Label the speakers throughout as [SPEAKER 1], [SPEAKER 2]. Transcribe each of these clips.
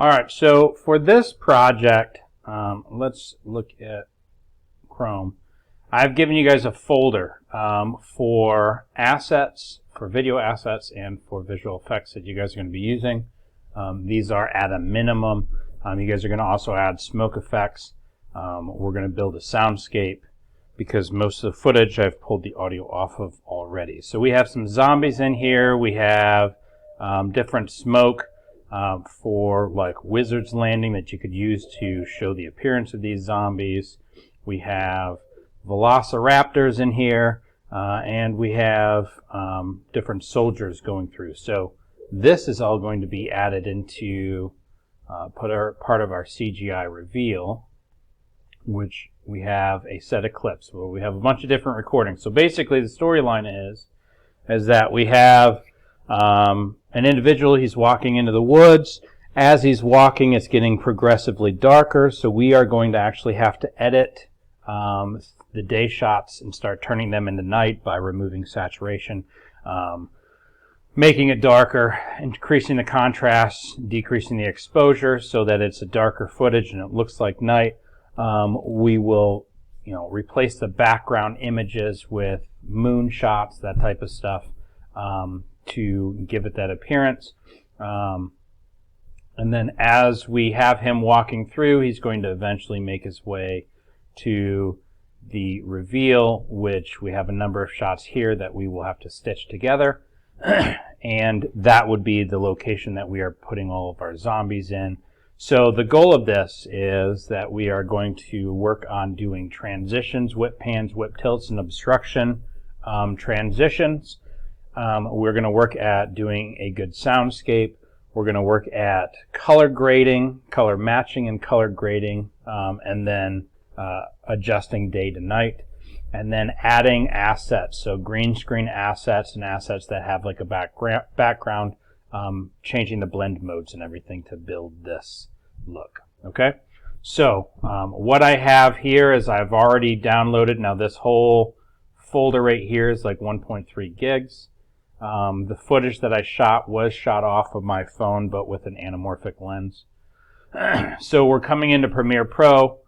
[SPEAKER 1] All right, so for this project, let's look at Chrome. I've given you guys a folder for assets, for video assets, and for visual effects that you guys are going to be using. These are at a minimum. You guys are going to also add smoke effects. We're going to build a soundscape because most of the footage I've pulled the audio off of already. So we have some zombies in here. We have different smoke for like Wizard's Landing that you could use to show the appearance of these zombies. We have velociraptors in here, and we have different soldiers going through. So this is all going to be added into part of our CGI reveal, which we have a set of clips where we have a bunch of different recordings. So basically the storyline is that we have an individual. He's walking into the woods. As he's walking, it's getting progressively darker, so we are going to actually have to edit the day shots and start turning them into night by removing saturation, making it darker, increasing the contrast, decreasing the exposure so that it's a darker footage and it looks like night. We will, replace the background images with moon shots, that type of stuff, to give it that appearance. And then as we have him walking through, he's going to eventually make his way to the reveal, which we have a number of shots here that we will have to stitch together. And that would be the location that we are putting all of our zombies in. So the goal of this is that we are going to work on doing transitions, whip pans, whip tilts, and obstruction transitions. We're going to work at doing a good soundscape. We're going to work at color grading, color matching and color grading, and then adjusting day to night. And then adding assets, so green screen assets and assets that have like a background, changing the blend modes and everything to build this look. Okay, so what I have here is I've already downloaded. Now this whole folder right here is like 1.3 gigs. The footage that I shot was shot off of my phone, but with an anamorphic lens. So we're coming into Premiere Pro.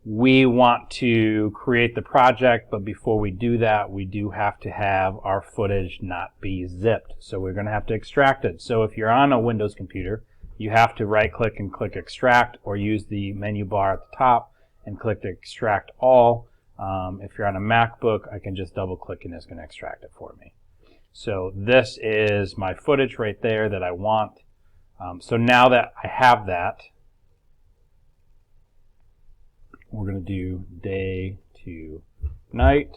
[SPEAKER 1] We want to create the project, but before we do that, we do have to have our footage not be zipped. So we're going to have to extract it. So if you're on a Windows computer, you have to right-click and click Extract, or use the menu bar at the top and click Extract All. If you're on a MacBook, I can just double-click and it's going to extract it for me. So this is my footage right there that I want. So now that I have that, we're going to do day to night.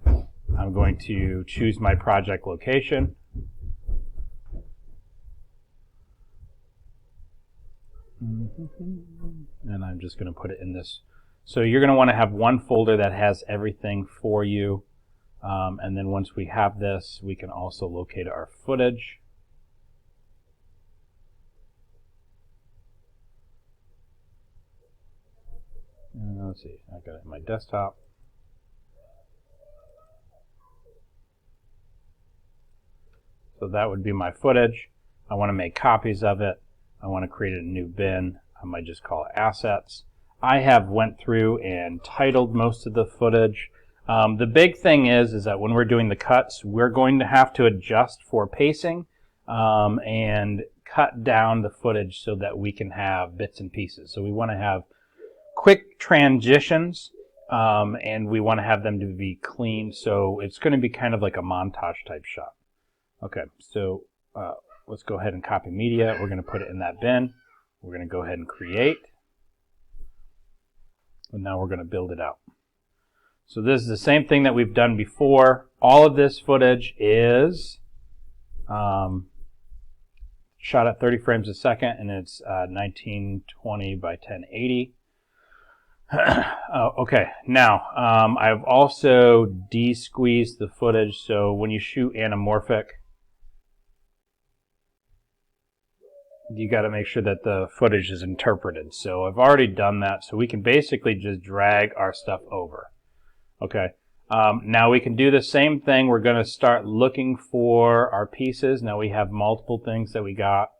[SPEAKER 1] I'm going to choose my project location. And I'm just going to put it in this. So you're going to want to have one folder that has everything for you. And then once we have this, we can also locate our footage. Let's see, I got it in my desktop. So that would be my footage. I want to make copies of it. I want to create a new bin. I might just call it assets. I have went through and titled most of the footage. The big thing is that when we're doing the cuts, we're going to have to adjust for pacing and cut down the footage so that we can have bits and pieces. So we want to have quick transitions, and we want to have them to be clean. So it's going to be kind of like a montage type shot. Okay, so let's go ahead and copy media. We're going to put it in that bin. We're going to go ahead and create. And now we're going to build it out. So this is the same thing that we've done before. All of this footage is shot at 30 frames a second, and it's 1920 by 1080. Okay, now I've also de-squeezed the footage, so when you shoot anamorphic, you got to make sure that the footage is interpreted. So I've already done that, so we can basically just drag our stuff over. Okay, now we can do the same thing. We're going to start looking for our pieces. Now we have multiple things that we got.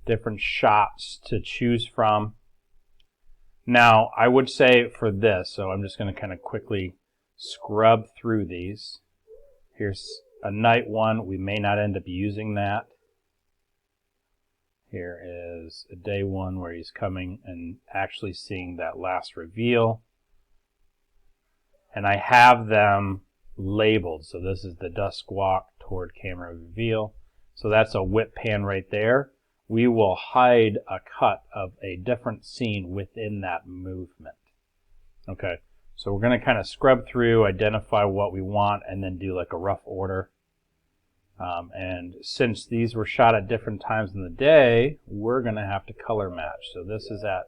[SPEAKER 1] different shots to choose from. Now, I would say for this, so I'm just going to kind of quickly scrub through these. Here's a night one. We may not end up using that. Here is a day one where he's coming and actually seeing that last reveal. And I have them labeled. So this is the dusk walk toward camera reveal. So that's a whip pan right there. We will hide a cut of a different scene within that movement. Okay, so we're going to kind of scrub through, identify what we want, and then do like a rough order. And since these were shot at different times in the day, we're going to have to color match. So this is at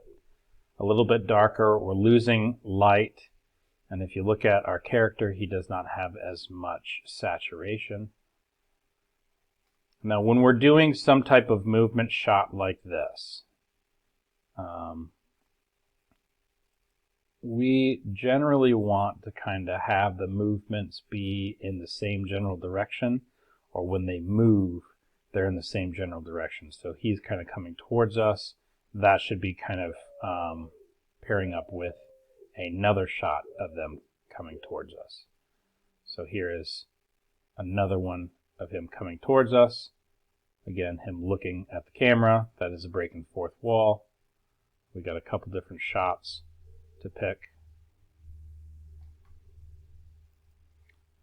[SPEAKER 1] a little bit darker. We're losing light. And if you look at our character, he does not have as much saturation. Now, when we're doing some type of movement shot like this, we generally want to kind of have the movements be in the same general direction, or when they move, they're in the same general direction. So he's kind of coming towards us. That should be kind of pairing up with another shot of them coming towards us. So here is another one of him coming towards us. Again, him looking at the camera. That is a breaking fourth wall. We got a couple different shots to pick.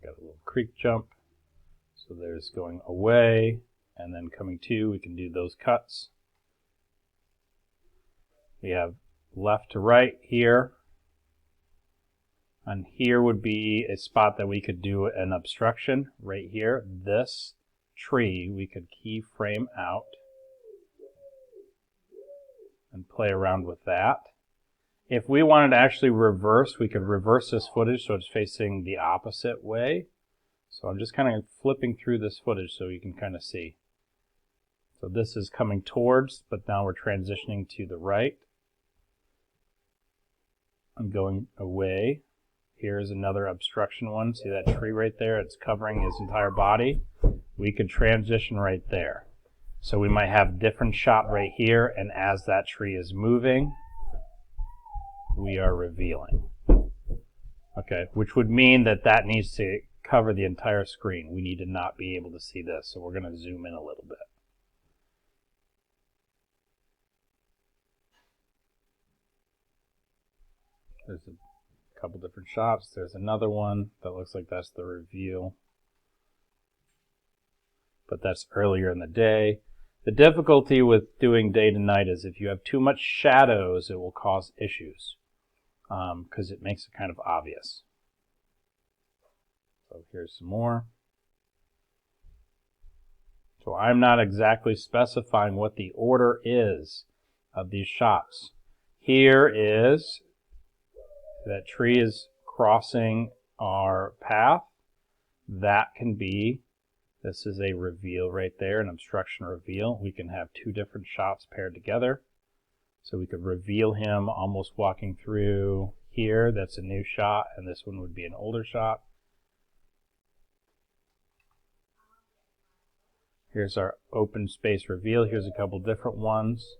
[SPEAKER 1] Got a little creek jump. So there's going away and then coming to. We can do those cuts. We have left to right here. And here would be a spot that we could do an obstruction right here. This tree we could keyframe out and play around with that. If we wanted to actually reverse, we could reverse this footage so it's facing the opposite way. So I'm just kind of flipping through this footage so you can kind of see. So this is coming towards, but now we're transitioning to the right. I'm going away. Here's another obstruction one. See that tree right there? It's covering his entire body. We could transition right there. So we might have a different shot right here, and as that tree is moving, we are revealing. Okay, which would mean that that needs to cover the entire screen. We need to not be able to see this, so we're going to zoom in a little bit. There's a couple different shots. There's another one that looks like that's the reveal, but that's earlier in the day. The difficulty with doing day to night is if you have too much shadows, it will cause issues because it makes it kind of obvious. So here's some more. So I'm not exactly specifying what the order is of these shots. Here is that tree is crossing our path. That can be, this is a reveal right there, an obstruction reveal. We can have two different shots paired together. So we could reveal him almost walking through here. That's a new shot, and this one would be an older shot. Here's our open space reveal. Here's a couple different ones.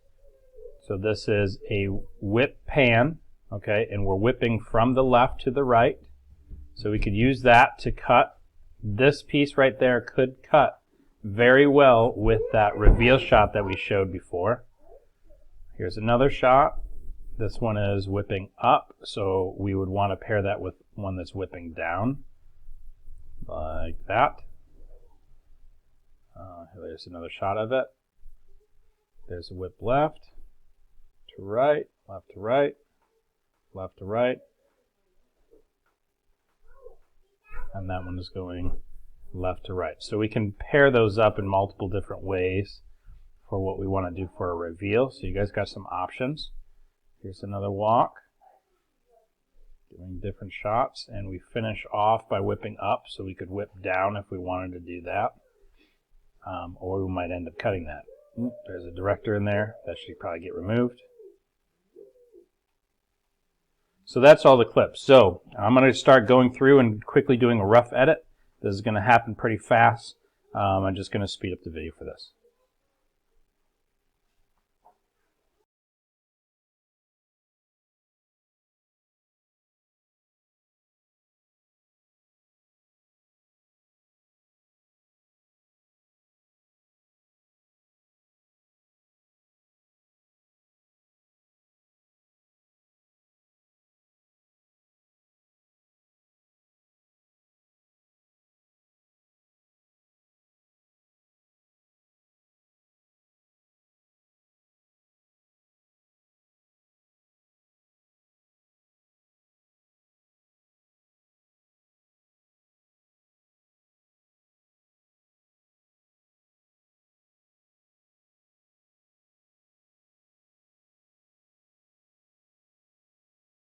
[SPEAKER 1] So this is a whip pan, okay, and we're whipping from the left to the right. So we could use that to cut. This piece right there could cut very well with that reveal shot that we showed before. Here's another shot. This one is whipping up, so we would want to pair that with one that's whipping down, like that. There's another shot of it. There's a whip left to right, left to right, left to right. And that one is going left to right. So we can pair those up in multiple different ways for what we want to do for a reveal. So you guys got some options. Here's another walk, doing different shots, and we finish off by whipping up, so we could whip down if we wanted to do that, or we might end up cutting that. There's a director in there. That should probably get removed. So that's all the clips. So I'm going to start going through and quickly doing a rough edit. This is going to happen pretty fast. I'm just going to speed up the video for this.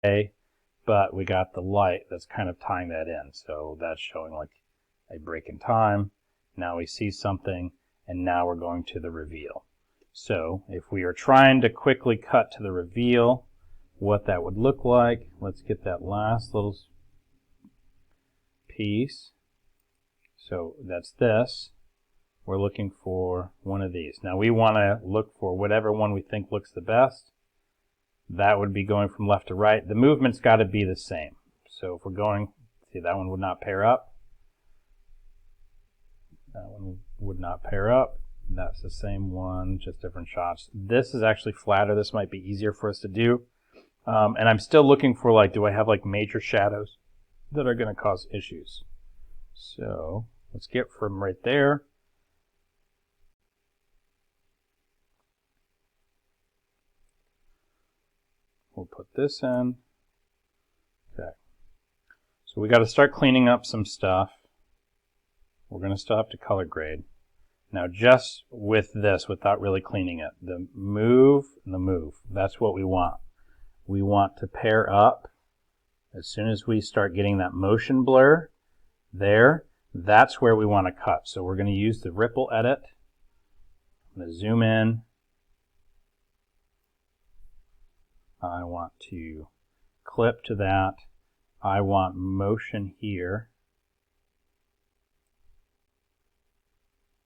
[SPEAKER 1] but we got the light that's kind of tying that in. So that's showing like a break in time. Now we see something, and now we're going to the reveal. So if we are trying to quickly cut to the reveal, what that would look like, let's get that last little piece. So that's this. We're looking for one of these. Now we want to look for whatever one we think looks the best. That would be going from left to right. The movement's got to be the same. So if we're going, see, that one would not pair up. That one would not pair up. That's the same one, just different shots. This is actually flatter. This might be easier for us to do. And I'm still looking for, like, do I have like major shadows that are going to cause issues? So let's get from right there. We'll put this in. Okay. So we got to start cleaning up some stuff. We're going to still have to color grade. Now just with this, without really cleaning it, the move and the move, that's what we want. We want to pair up. As soon as we start getting that motion blur there, that's where we want to cut. So we're going to use the ripple edit. I'm going to zoom in. I want to clip to that. I want motion here.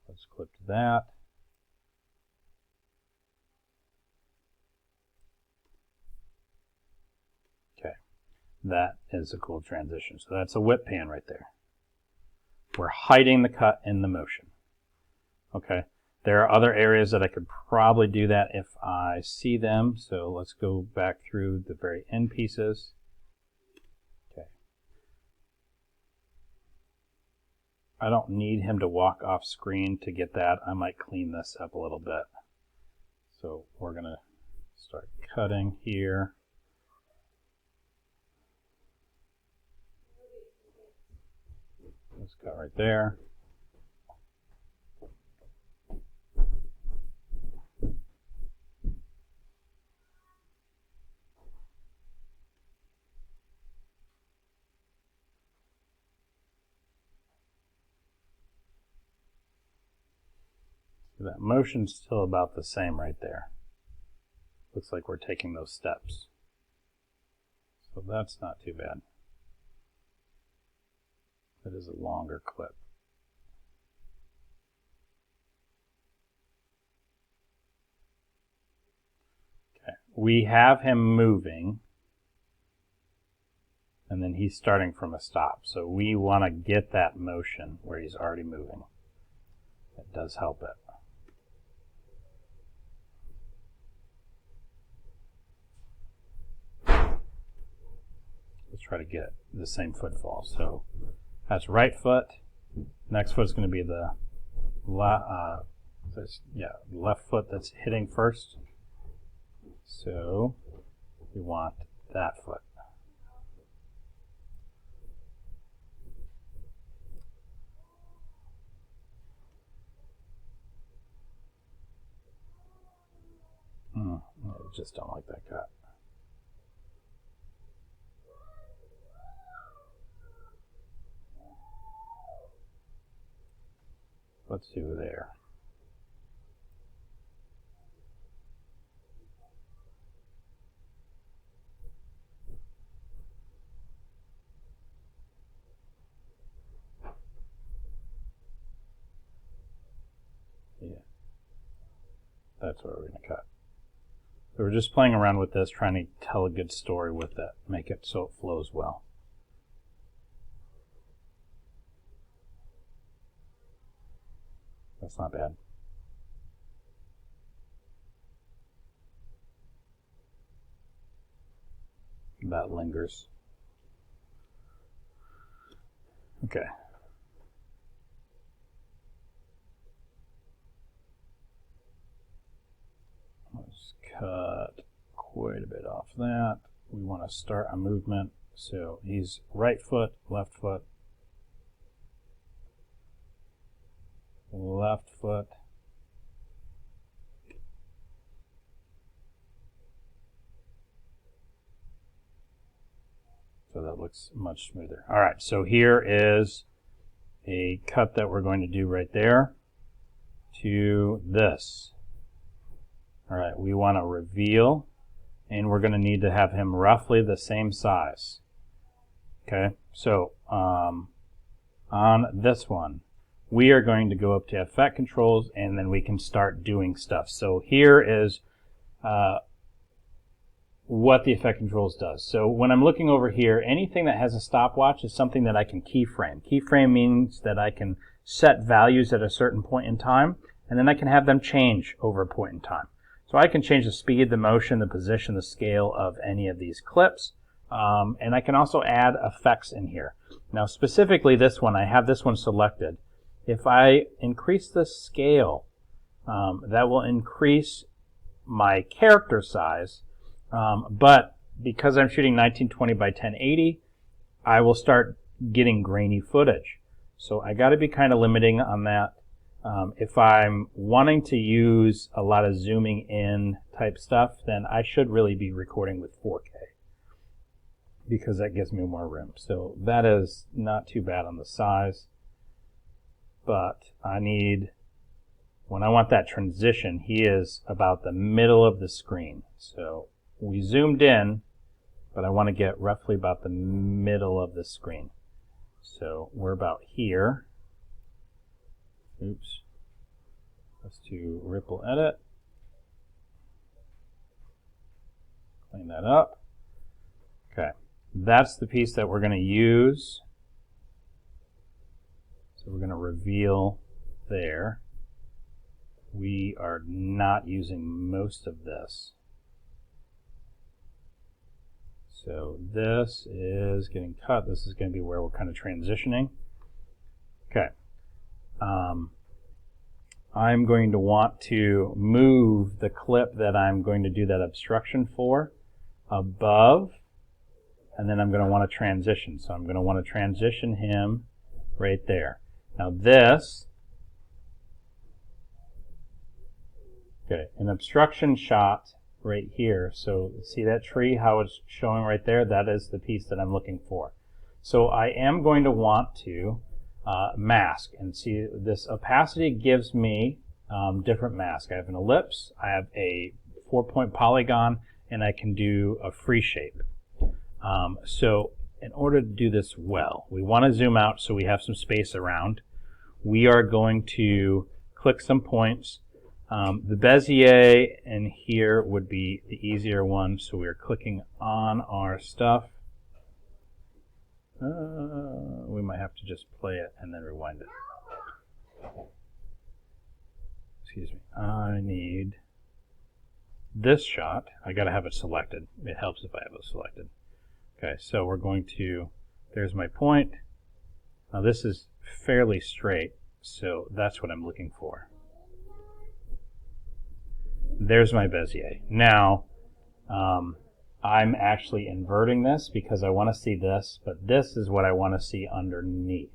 [SPEAKER 1] Let's clip to that. Okay, that is a cool transition. So that's a whip pan right there. We're hiding the cut in the motion. Okay, there are other areas that I could probably do that if I see them. So let's go back through the very end pieces. Okay. I don't need him to walk off screen to get that. I might clean this up a little bit. So we're going to start cutting here. Let's cut right there. That motion's still about the same right there. Looks like we're taking those steps. So that's not too bad. That is a longer clip. Okay, we have him moving, and then he's starting from a stop. So we want to get that motion where he's already moving. It does help it. Let's try to get the same footfall. So that's right foot. Next foot is going to be the left foot that's hitting first. So we want that foot. I just don't like that cut. Let's do there. Yeah, that's where we're going to cut. So we're just playing around with this, trying to tell a good story with it, make it so it flows well. That's not bad. That lingers. Okay. Let's cut quite a bit off that. We want to start a movement. So he's right foot, left foot, left foot, it looks much smoother. All right, so here is a cut that we're going to do right there to this. All right, we want to reveal, and we're going to need to have him roughly the same size. Okay, so on this one, we are going to go up to Effect Controls, and then we can start doing stuff. So here is what the Effect Controls does. So when I'm looking over here, anything that has a stopwatch is something that I can keyframe. Keyframe means that I can set values at a certain point in time, and then I can have them change over a point in time. So I can change the speed, the motion, the position, the scale of any of these clips. And I can also add effects in here. Now specifically this one, I have this one selected. If I increase the scale, that will increase my character size, but because I'm shooting 1920 by 1080, I will start getting grainy footage. So I got to be kind of limiting on that. If I'm wanting to use a lot of zooming in type stuff, then I should really be recording with 4K because that gives me more room. So that is not too bad on the size, but I need, when I want that transition, he is about the middle of the screen. So we zoomed in, but I want to get roughly about the middle of the screen. So we're about here. Oops. Let's do ripple edit. Clean that up. Okay. That's the piece that we're going to use. So we're going to reveal there. We are not using most of this. So this is getting cut. This is going to be where we're kind of transitioning. Okay. I'm going to want to move the clip that I'm going to do that obstruction for above, and then I'm going to want to transition. So I'm going to want to transition him right there. Now this, okay, an obstruction shot right here. So see that tree, how it's showing right there? That is the piece that I'm looking for. So I am going to want to mask, and see this opacity gives me different mask. I have an ellipse, I have a 4-point polygon, and I can do a free shape. So in order to do this well, we want to zoom out so we have some space around. We are going to click some points. The Bezier in here would be the easier one, so we're clicking on our stuff. We might have to just play it and then rewind it. Excuse me. I need this shot. I got to have it selected. It helps if I have it selected. Okay, so we're going to, there's my point. Now this is fairly straight, so that's what I'm looking for. There's my Bezier. Now, I'm actually inverting this because I want to see this, but this is what I want to see underneath.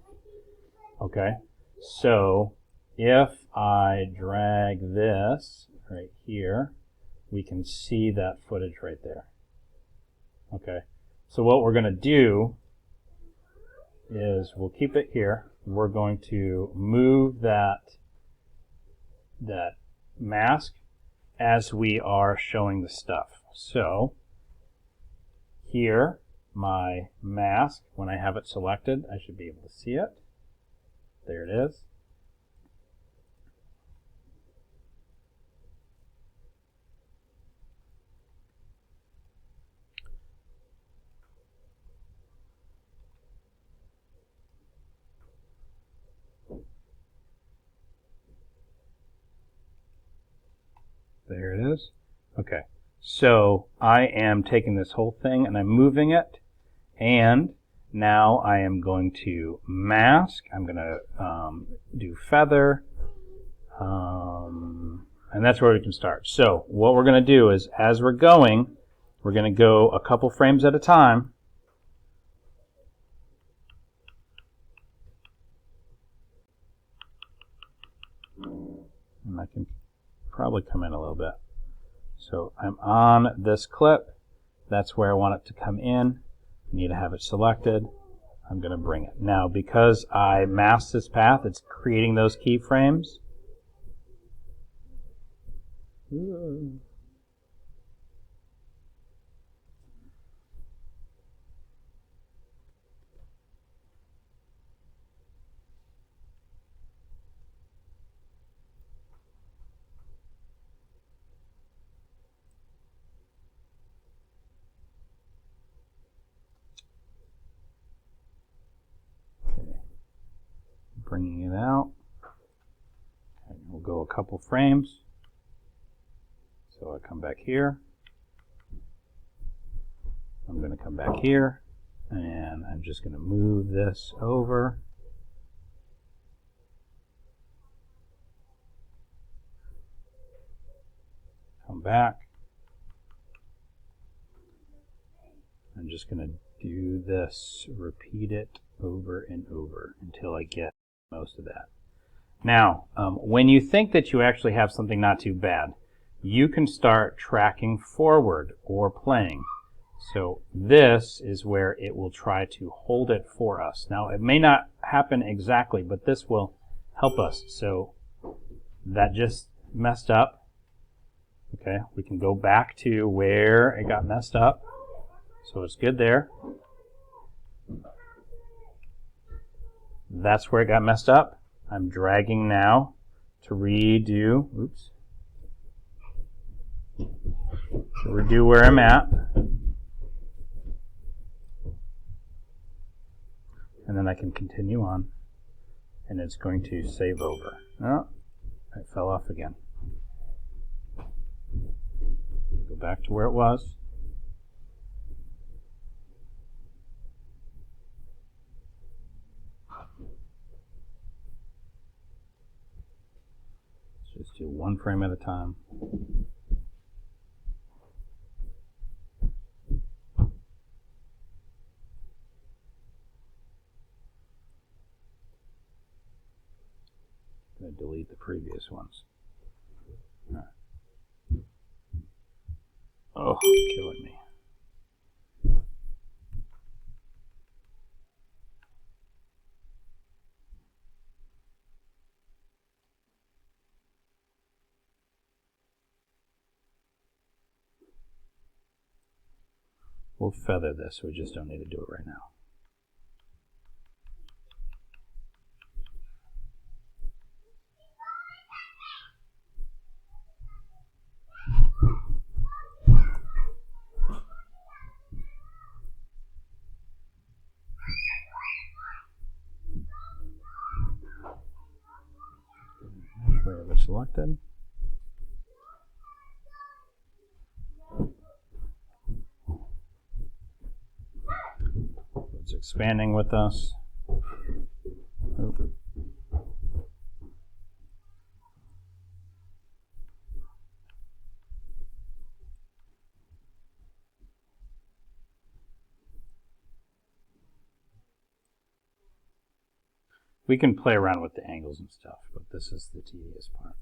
[SPEAKER 1] Okay, so if I drag this right here, we can see that footage right there. Okay, so what we're going to do is we'll keep it here. We're going to move that mask as we are showing the stuff. So here, my mask, when I have it selected, I should be able to see it. There it is. There it is. Okay, so I am taking this whole thing and I'm moving it, and now I am going to mask. I'm going to do feather, and that's where we can start. So what we're going to do is, as we're going to go a couple frames at a time. And I can probably come in a little bit. So I'm on this clip. That's where I want it to come in. I need to have it selected. I'm going to bring it. Now, because I masked this path, it's creating those keyframes. Okay. Bringing it out. Okay, we'll go a couple frames. So I come back here. I'm going to come back here, and I'm just going to move this over. Come back. I'm just going to do this, repeat it over and over until I get most of that. Now, when you think that you actually have something not too bad, you can start tracking forward or playing. So this is where it will try to hold it for us. Now, it may not happen exactly, but this will help us. So that just messed up. Okay, we can go back to where it got messed up. So it's good there. That's where it got messed up. I'm dragging now to redo, to redo where I'm at. And then I can continue on. And it's going to save over. Oh, it fell off again. Go back to where it was. Let's just do one frame at a time. I'm going to delete the previous ones. All right. Oh, killing me. We'll feather this, we just don't need to do it right now. We have it selected. It's expanding with us. Oop. We can play around with the angles and stuff, but this is the tedious part.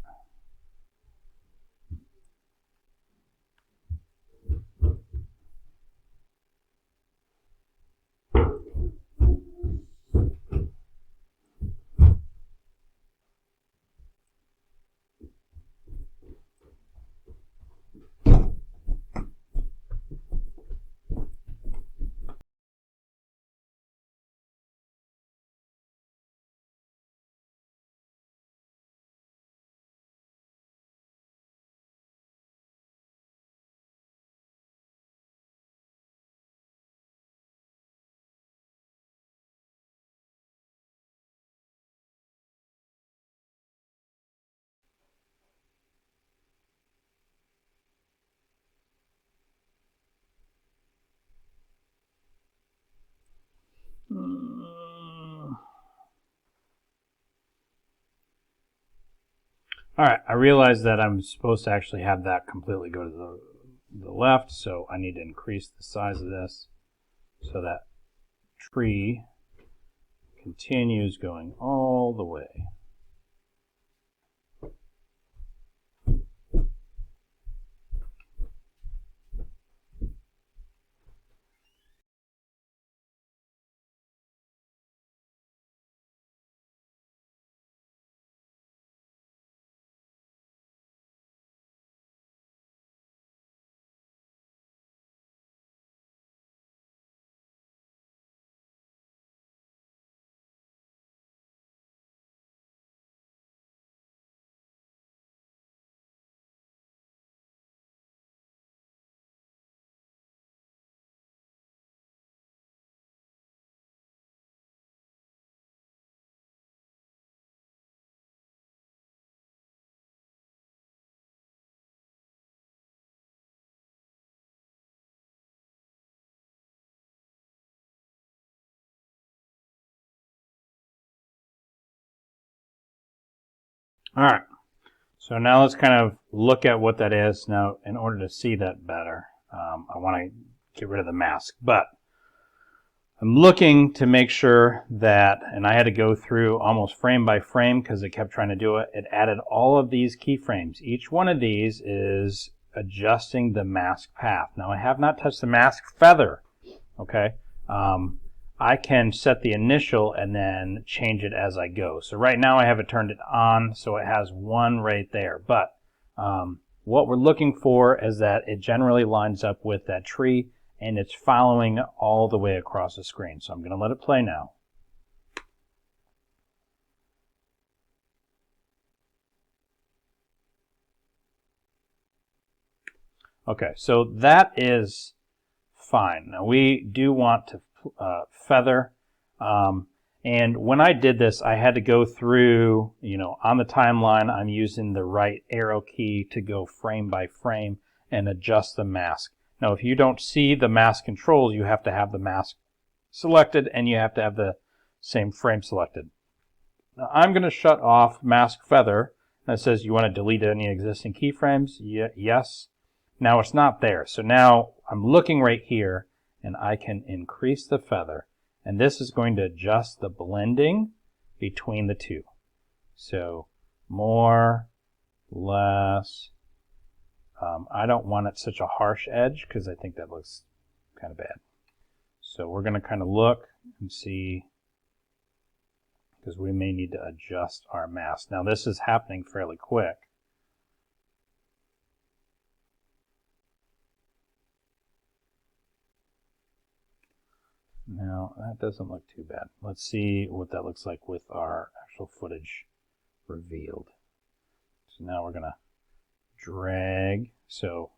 [SPEAKER 1] All right, I realize that I'm supposed to actually have that completely go to the left, so I need to increase the size of this so that tree continues going all the way. All right. So now let's kind of look at what that is. Now, in order to see that better, I want to get rid of the mask. But I'm looking to make sure that, and I had to go through almost frame by frame because it kept trying to do it. It added all of these keyframes. Each one of these is adjusting the mask path. Now, I have not touched the mask feather. Okay. I can set the initial and then change it as I go. So right now I have it turned it on, so it has one right there. But what we're looking for is that it generally lines up with that tree and it's following all the way across the screen. So I'm going to let it play now. Okay, so that is fine. Now we do want to feather. And when I did this, I had to go through, on the timeline, I'm using the right arrow key to go frame by frame and adjust the mask. Now, if you don't see the mask controls, you have to have the mask selected and you have to have the same frame selected. Now, I'm going to shut off mask feather. That says you want to delete any existing keyframes. Yes. Now it's not there. So now I'm looking right here and I can increase the feather. And this is going to adjust the blending between the two. So more, less. I don't want it such a harsh edge because I think that looks kind of bad. So we're going to kind of look and see, because we may need to adjust our mask. Now this is happening fairly quick. Now, that doesn't look too bad. Let's see what that looks like with our actual footage revealed. So now we're going to drag. So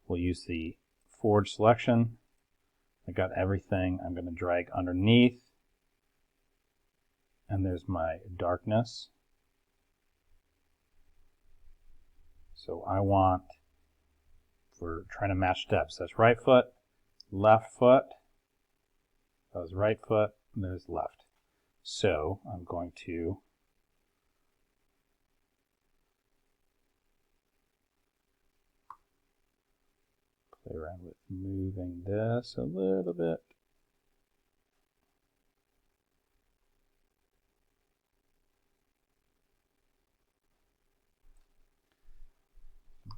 [SPEAKER 1] we'll use the forward selection. I got everything. I'm going to drag underneath. And there's my darkness. So I want, we're trying to match steps. That's right foot. Left foot, that was right foot, and there's left. So I'm going to play around with moving this a little bit.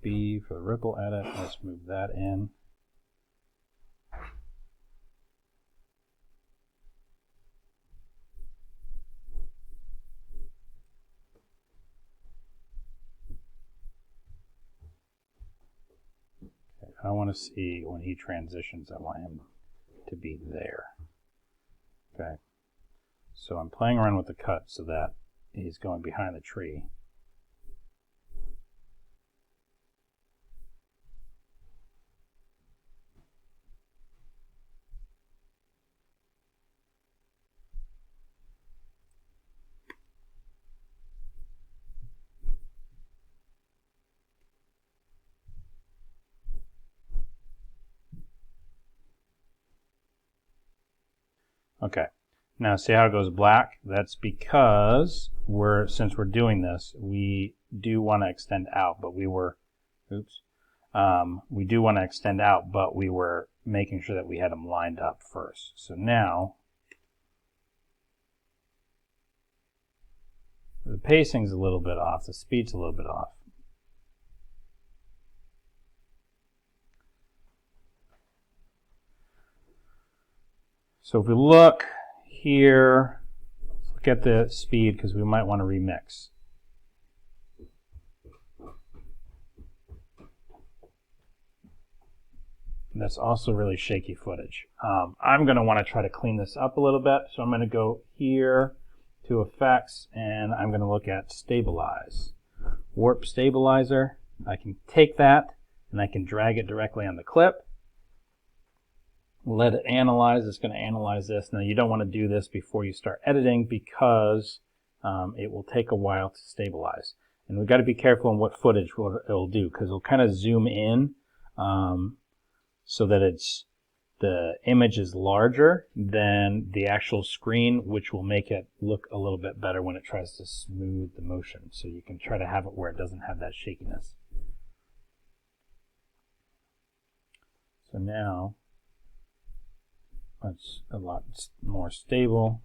[SPEAKER 1] B for the ripple edit, let's move that in. I want to see when he transitions, I want him to be there. Okay. So I'm playing around with the cut so that he's going behind the tree. Okay, now see how it goes black? That's because since we're doing this, we do want to extend out, but we were making sure that we had them lined up first. So now the pacing's a little bit off, the speed's a little bit off. So if we look here, let's look at the speed because we might want to remix. And that's also really shaky footage. I'm going to want to try to clean this up a little bit. So I'm going to go here to Effects and I'm going to look at Stabilize. Warp Stabilizer. I can take that and I can drag it directly on the clip. Let it analyze. It's going to analyze this. Now you don't want to do this before you start editing because it will take a while to stabilize. And we've got to be careful on what footage it'll do because it'll kind of zoom in so that it's the image is larger than the actual screen, which will make it look a little bit better when it tries to smooth the motion. So you can try to have it where it doesn't have that shakiness. So now it's a lot more stable.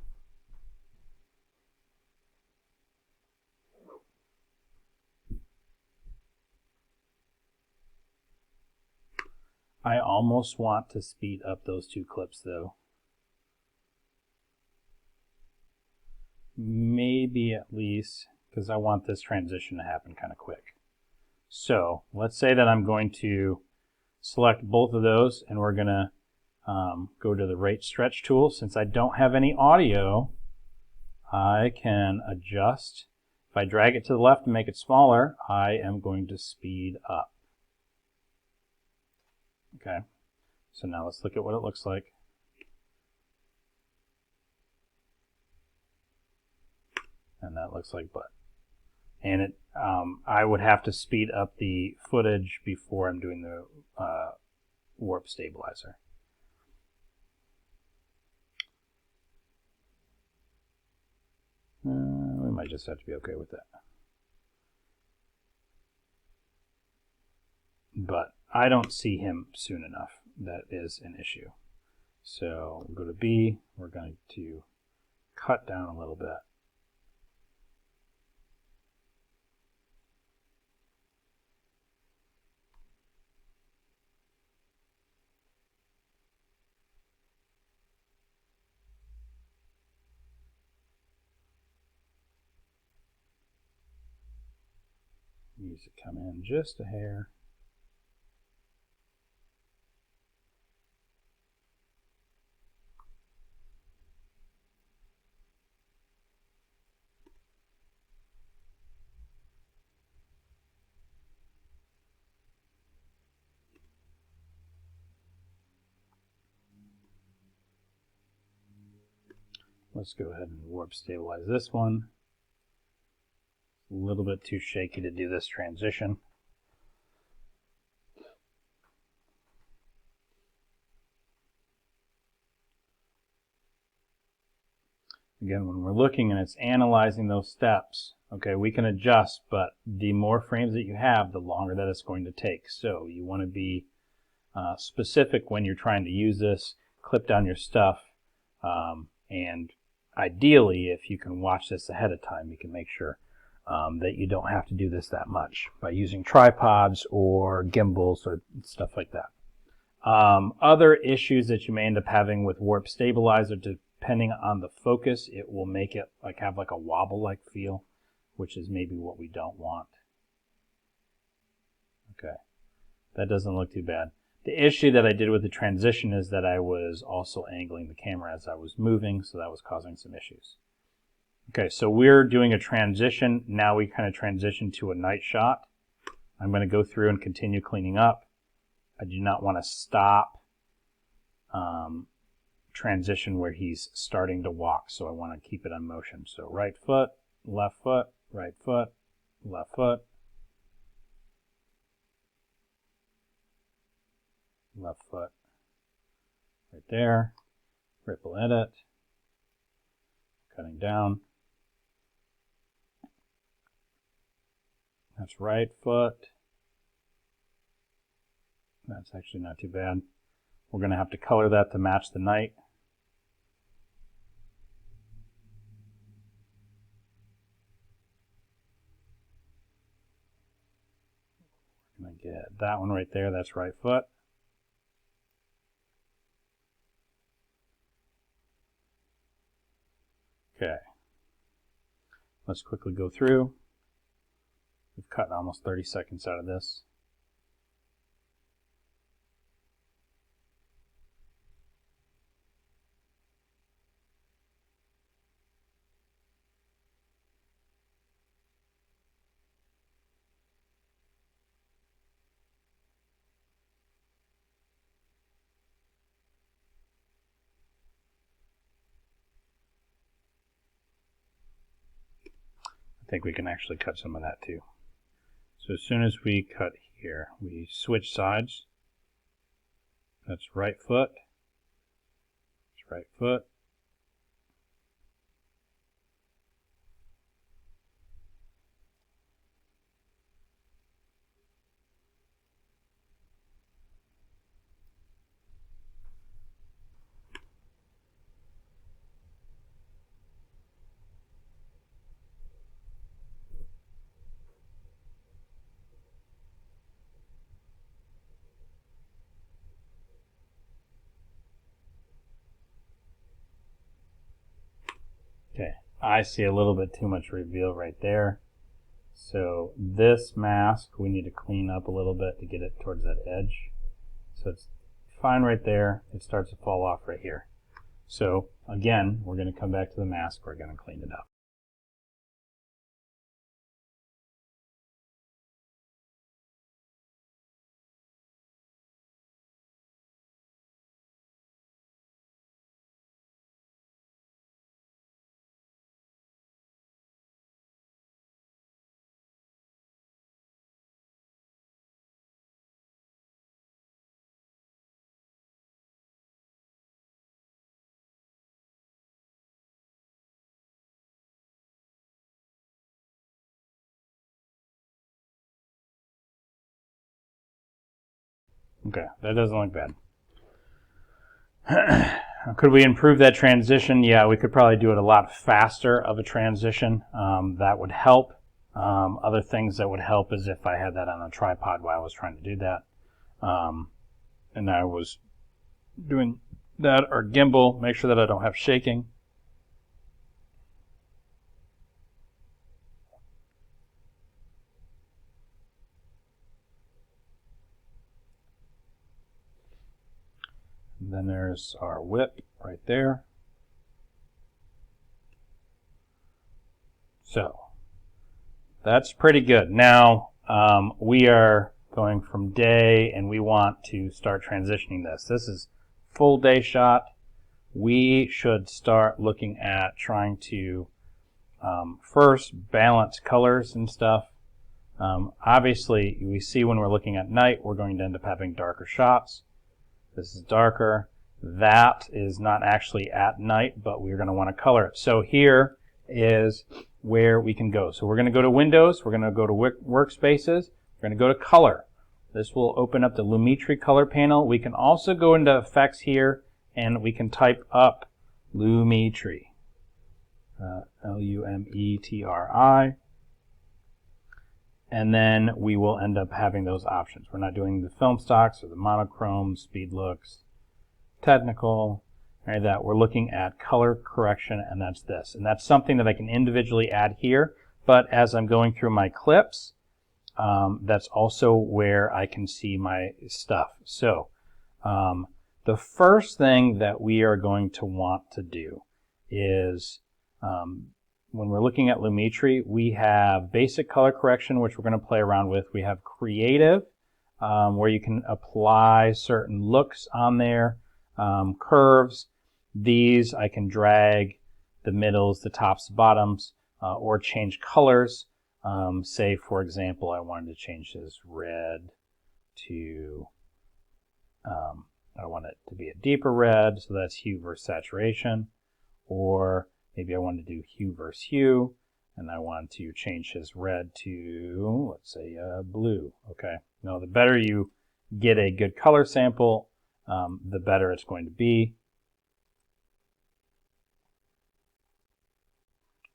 [SPEAKER 1] I almost want to speed up those two clips though. Maybe at least, because I want this transition to happen kind of quick. So let's say that I'm going to select both of those, and we're going to go to the rate stretch tool. Since I don't have any audio, I can adjust. If I drag it to the left and make it smaller, I am going to speed up. Okay, so now let's look at what it looks like. And that looks like butt. And it, I would have to speed up the footage before I'm doing the warp stabilizer. We might just have to be okay with that. But I don't see him soon enough. That is an issue. So we'll go to B. We're going to cut down a little bit. Music come in just a hair. Let's go ahead and warp stabilize this one. A little bit too shaky to do this transition. Again, when we're looking and it's analyzing those steps, okay, we can adjust, but the more frames that you have, the longer that it's going to take. So you want to be specific when you're trying to use this, clip down your stuff, and ideally, if you can watch this ahead of time, you can make sure that you don't have to do this that much by using tripods or gimbals or stuff like that. Other issues that you may end up having with warp stabilizer, depending on the focus, it will make it have a wobble-like feel, which is maybe what we don't want. Okay, that doesn't look too bad. The issue that I did with the transition is that I was also angling the camera as I was moving, so that was causing some issues. Okay, so we're doing a transition. Now we kind of transition to a night shot. I'm going to go through and continue cleaning up. I do not want to stop transition where he's starting to walk, so I want to keep it on motion. So right foot, left foot, right foot, left foot, left foot, right there, ripple edit, cutting down. That's right foot. That's actually not too bad. We're going to have to color that to match the night. I'm going to get that one right there. That's right foot. Okay. Let's quickly go through. We've cut almost 30 seconds out of this. I think we can actually cut some of that too. So as soon as we cut here, we switch sides. That's right foot. right foot. Okay, I see a little bit too much reveal right there. So this mask, we need to clean up a little bit to get it towards that edge. So it's fine right there. It starts to fall off right here. So again, we're going to come back to the mask. We're going to clean it up. Okay, that doesn't look bad. Could we improve that transition? Yeah, we could probably do it a lot faster of a transition. That would help. Other things that would help is if I had that on a tripod while I was trying to do that. And I was doing that, or gimbal, make sure that I don't have shaking. And then there's our whip right there. So that's pretty good. Now we are going from day and we want to start transitioning this. This is full day shot. We should start looking at trying to first balance colors and stuff. Obviously, we see when we're looking at night, we're going to end up having darker shots. This is darker. That is not actually at night, but we're going to want to color it. So here is where we can go. So we're going to go to Windows. We're going to go to Workspaces. We're going to go to Color. This will open up the Lumetri color panel. We can also go into Effects here, and we can type up Lumetri. Lumetri. And then we will end up having those options. We're not doing the film stocks or the monochrome, speed looks, technical, any of that. We're looking at color correction, and that's this. And that's something that I can individually add here, but as I'm going through my clips, that's also where I can see my stuff. So the first thing that we are going to want to do is when we're looking at Lumetri, we have basic color correction, which we're going to play around with. We have creative, where you can apply certain looks on there, curves. These I can drag the middles, the tops, the bottoms, or change colors. Say, for example, I wanted to change this red to, I want it to be a deeper red, so that's hue versus saturation. Or maybe I want to do hue versus hue, and I want to change his red to, let's say, blue. Okay. Now, the better you get a good color sample, the better it's going to be.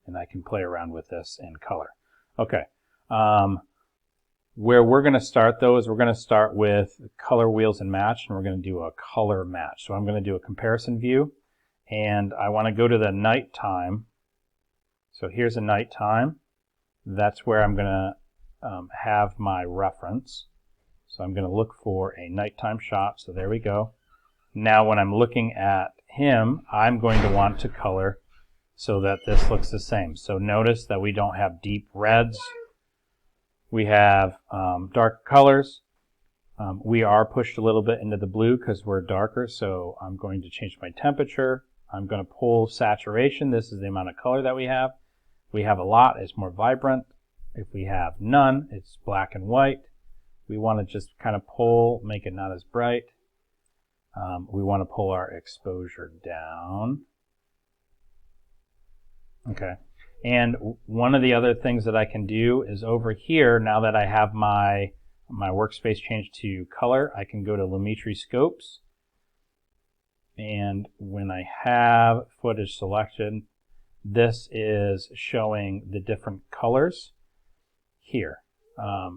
[SPEAKER 1] And I can play around with this in color. Okay. Where we're going to start, though, is we're going to start with color wheels and match, and we're going to do a color match. So I'm going to do a comparison view. And I want to go to the nighttime. So here's a nighttime. That's where I'm going to have my reference. So I'm going to look for a nighttime shot. So there we go. Now when I'm looking at him, I'm going to want to color so that this looks the same. So notice that we don't have deep reds. We have dark colors. We are pushed a little bit into the blue because we're darker. So I'm going to change my temperature. I'm going to pull saturation. This is the amount of color that we have. We have a lot, it's more vibrant. If we have none, it's black and white. We want to just kind of pull, make it not as bright. we want to pull our exposure down. Okay. And one of the other things that I can do is over here, now that I have my workspace changed to color, I can go to Lumetri Scopes. And when I have footage selected, this is showing the different colors here.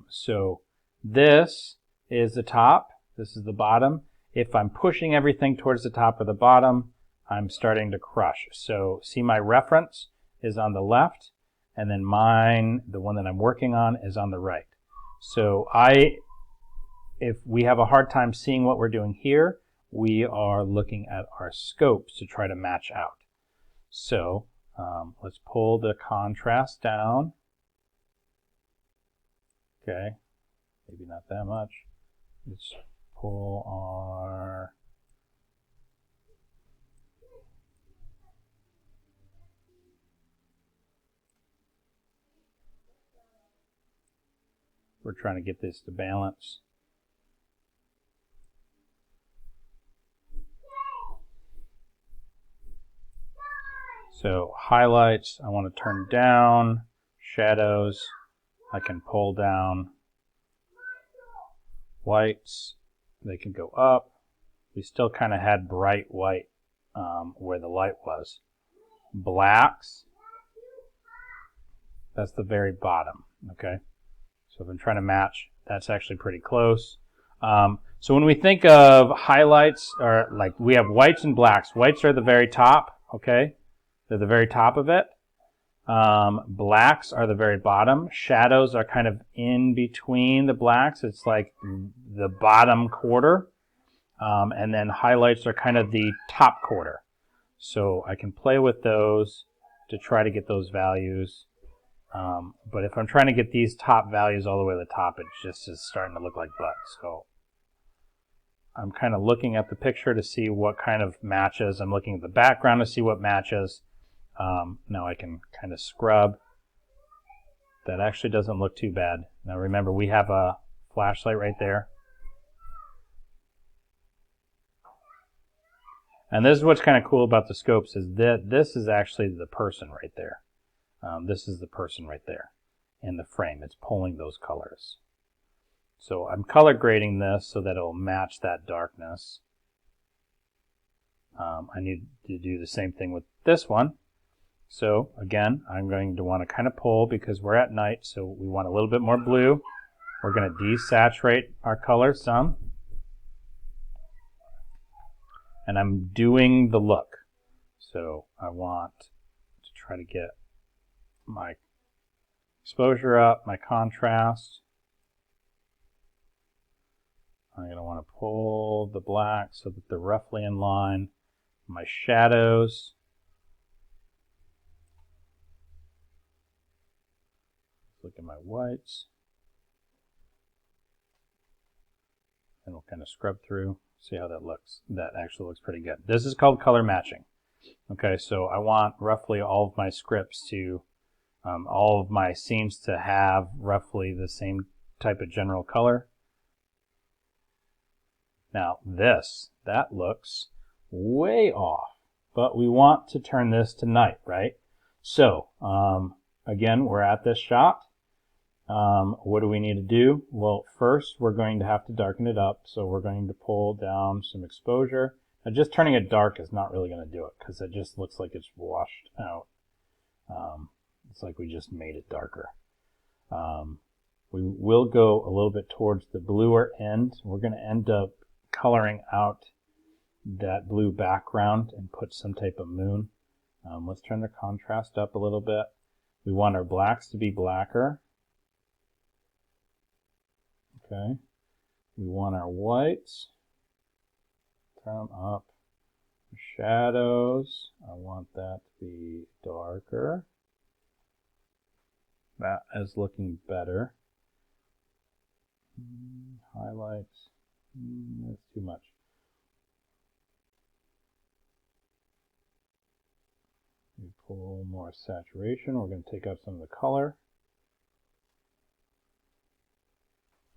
[SPEAKER 1] So this is the top, this is the bottom. If I'm pushing everything towards the top or the bottom, I'm starting to crush. So see, my reference is on the left, and then mine, the one that I'm working on, is on the right. So if we have a hard time seeing what we're doing here, we are looking at our scopes to try to match out. So let's pull the contrast down. Okay, maybe not that much. Let's pull our we're trying to get this to balance. So highlights, I want to turn down. Shadows, I can pull down. Whites, they can go up. We still kind of had bright white where the light was. Blacks, that's the very bottom, okay? So if I'm trying to match, that's actually pretty close. So when we think of highlights, or like we have whites and blacks, whites are the very top, okay? They're the very top of it. Blacks are the very bottom. Shadows are kind of in between the blacks. It's like the bottom quarter. And then highlights are kind of the top quarter. So I can play with those to try to get those values. But if I'm trying to get these top values all the way to the top, it just is starting to look like butt. So I'm kind of looking at the picture to see what kind of matches. I'm looking at the background to see what matches. Now I can kind of scrub. That actually doesn't look too bad. Now remember, we have a flashlight right there. And this is what's kind of cool about the scopes, is that this is actually the person right there. This is the person right there in the frame. It's pulling those colors. So I'm color grading this so that it'll match that darkness. I need to do the same thing with this one. So again, I'm going to want to kind of pull because we're at night, so we want a little bit more blue. We're going to desaturate our color some. And I'm doing the look. So I want to try to get my exposure up, my contrast. I'm going to want to pull the black so that they're roughly in line. My shadows. Look at my whites. And we'll kind of scrub through, see how that looks. That actually looks pretty good. This is called color matching. Okay, so I want roughly all of my scripts to, all of my scenes to have roughly the same type of general color. Now that looks way off, but we want to turn this to night, right? So, again, we're at this shot. What do we need to do? Well, first we're going to have to darken it up. So we're going to pull down some exposure. Now just turning it dark is not really going to do it because it just looks like it's washed out. It's like we just made it darker. We will go a little bit towards the bluer end. We're going to end up coloring out that blue background and put some type of moon. Let's turn the contrast up a little bit. We want our blacks to be blacker. Okay. We want our whites. Turn them up. Shadows, I want that to be darker. That is looking better. Highlights, that's too much. We pull more saturation. We're going to take out some of the color.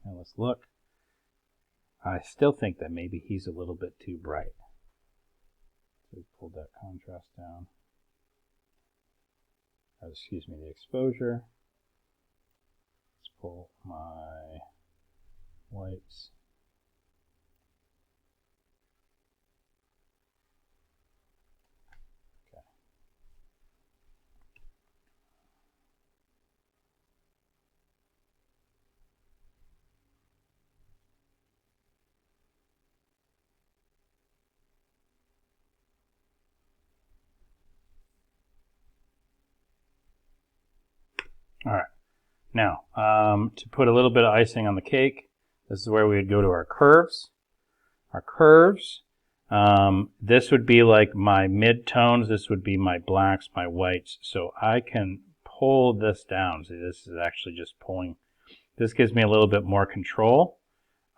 [SPEAKER 1] And let's look. I still think that maybe he's a little bit too bright. So we pulled that contrast down. Excuse me, the exposure. Let's pull my whites. Okay. All right. Now, to put a little bit of icing on the cake, this is where we would go to our curves. Our curves, this would be like my mid-tones, this would be my blacks, my whites. So I can pull this down. See, this is actually just pulling. This gives me a little bit more control.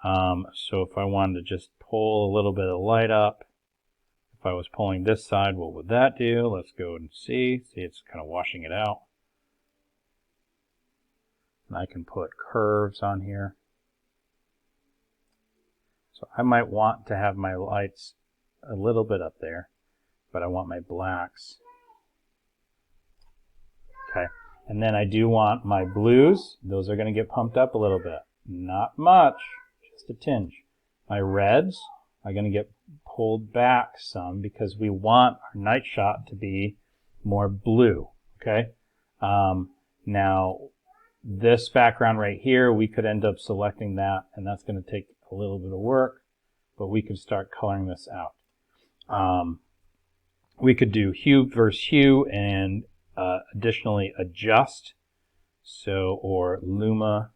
[SPEAKER 1] So if I wanted to just pull a little bit of light up, if I was pulling this side, what would that do? Let's go and see. See, it's kind of washing it out. And I can put curves on here. So I might want to have my lights a little bit up there, but I want my blacks. Okay, and then I do want my blues. Those are going to get pumped up a little bit. Not much, just a tinge. My reds are going to get pulled back some because we want our night shot to be more blue. Okay, now this background right here, we could end up selecting that, and that's going to take a little bit of work, but we could start coloring this out. We could do hue versus hue and additionally adjust, so, or luma.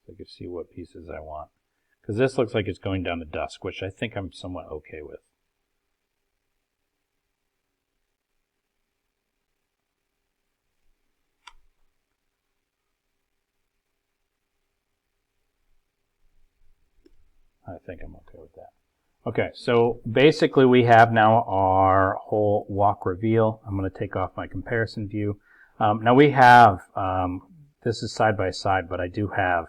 [SPEAKER 1] So I can see what pieces I want. Because this looks like it's going down to dusk, which I think I'm somewhat okay with. I think I'm okay with that. Okay, so basically we have now our whole walk reveal. I'm going to take off my comparison view. Now we have, this is side by side, but I do have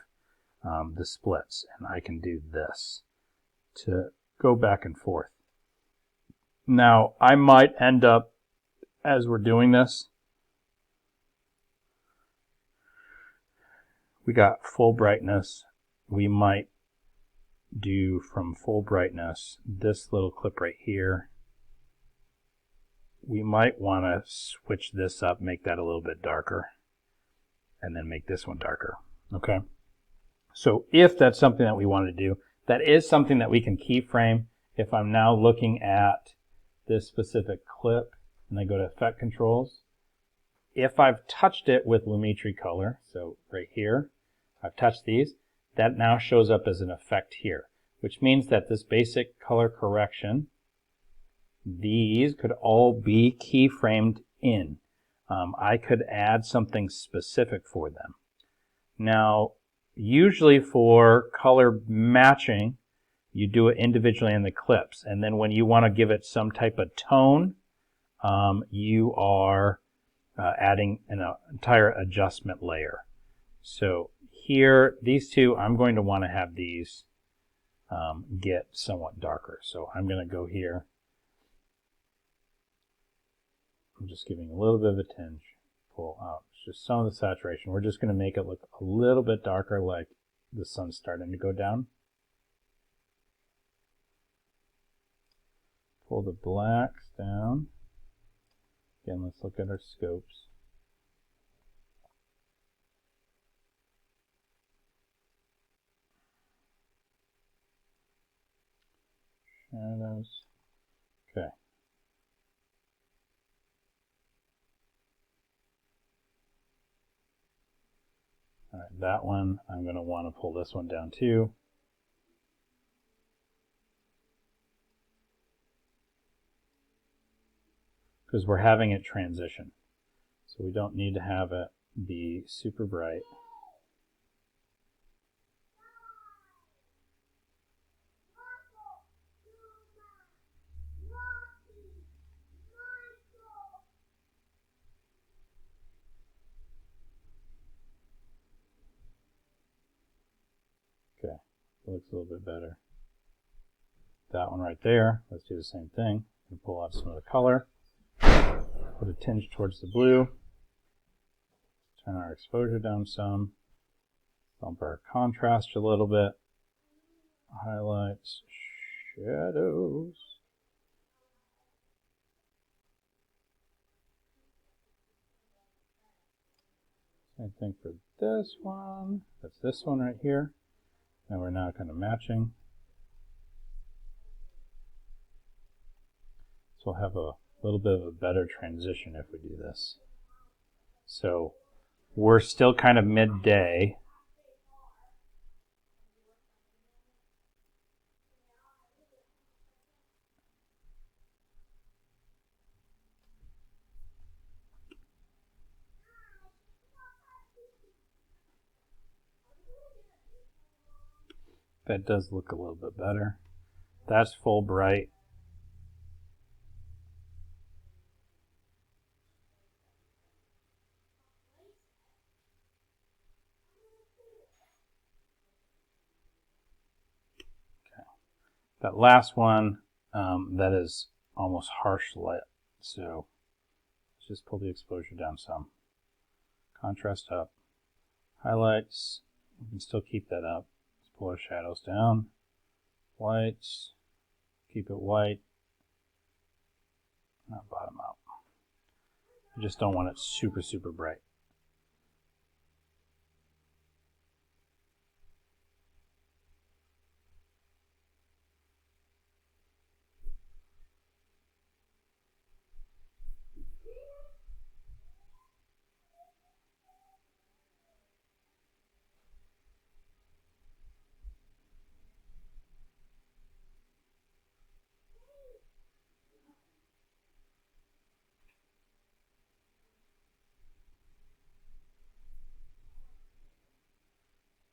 [SPEAKER 1] the splits, and I can do this to go back and forth. Now I might end up, as we're doing this, we got full brightness. We might do from full brightness this little clip right here. We might want to switch this up, make that a little bit darker, and then make this one darker. Okay, so if that's something that we want to do, that is something that we can keyframe. If I'm now looking at this specific clip and I go to effect controls, if I've touched it with Lumetri color, so right here I've touched these, that now shows up as an effect here, which means that this basic color correction, these could all be keyframed in. I could add something specific for them. Now, usually for color matching, you do it individually in the clips, and then when you want to give it some type of tone, you are adding an entire adjustment layer. So here, these two, I'm going to want to have these get somewhat darker. So I'm going to go here. I'm just giving a little bit of a tinge, pull out just some of the saturation. We're just going to make it look a little bit darker, like the sun's starting to go down. Pull the blacks down. Again, let's look at our scopes. Shadows. Okay. All right, that one, I'm going to want to pull this one down too. Because we're having it transition. So we don't need to have it be super bright. It looks a little bit better. That one right there, let's do the same thing. We pull out some of the color, put a tinge towards the blue, turn our exposure down some, bump our contrast a little bit, highlights, shadows. Same thing for this one. That's this one right here. And we're now kind of matching. So we'll have a little bit of a better transition if we do this. So we're still kind of midday. That does look a little bit better. That's full bright. Okay. That last one, that is almost harsh lit. So let's just pull the exposure down some. Contrast up. Highlights, we can still keep that up. Pull our shadows down. Whites, keep it white. Not bottom out. I just don't want it super, super bright.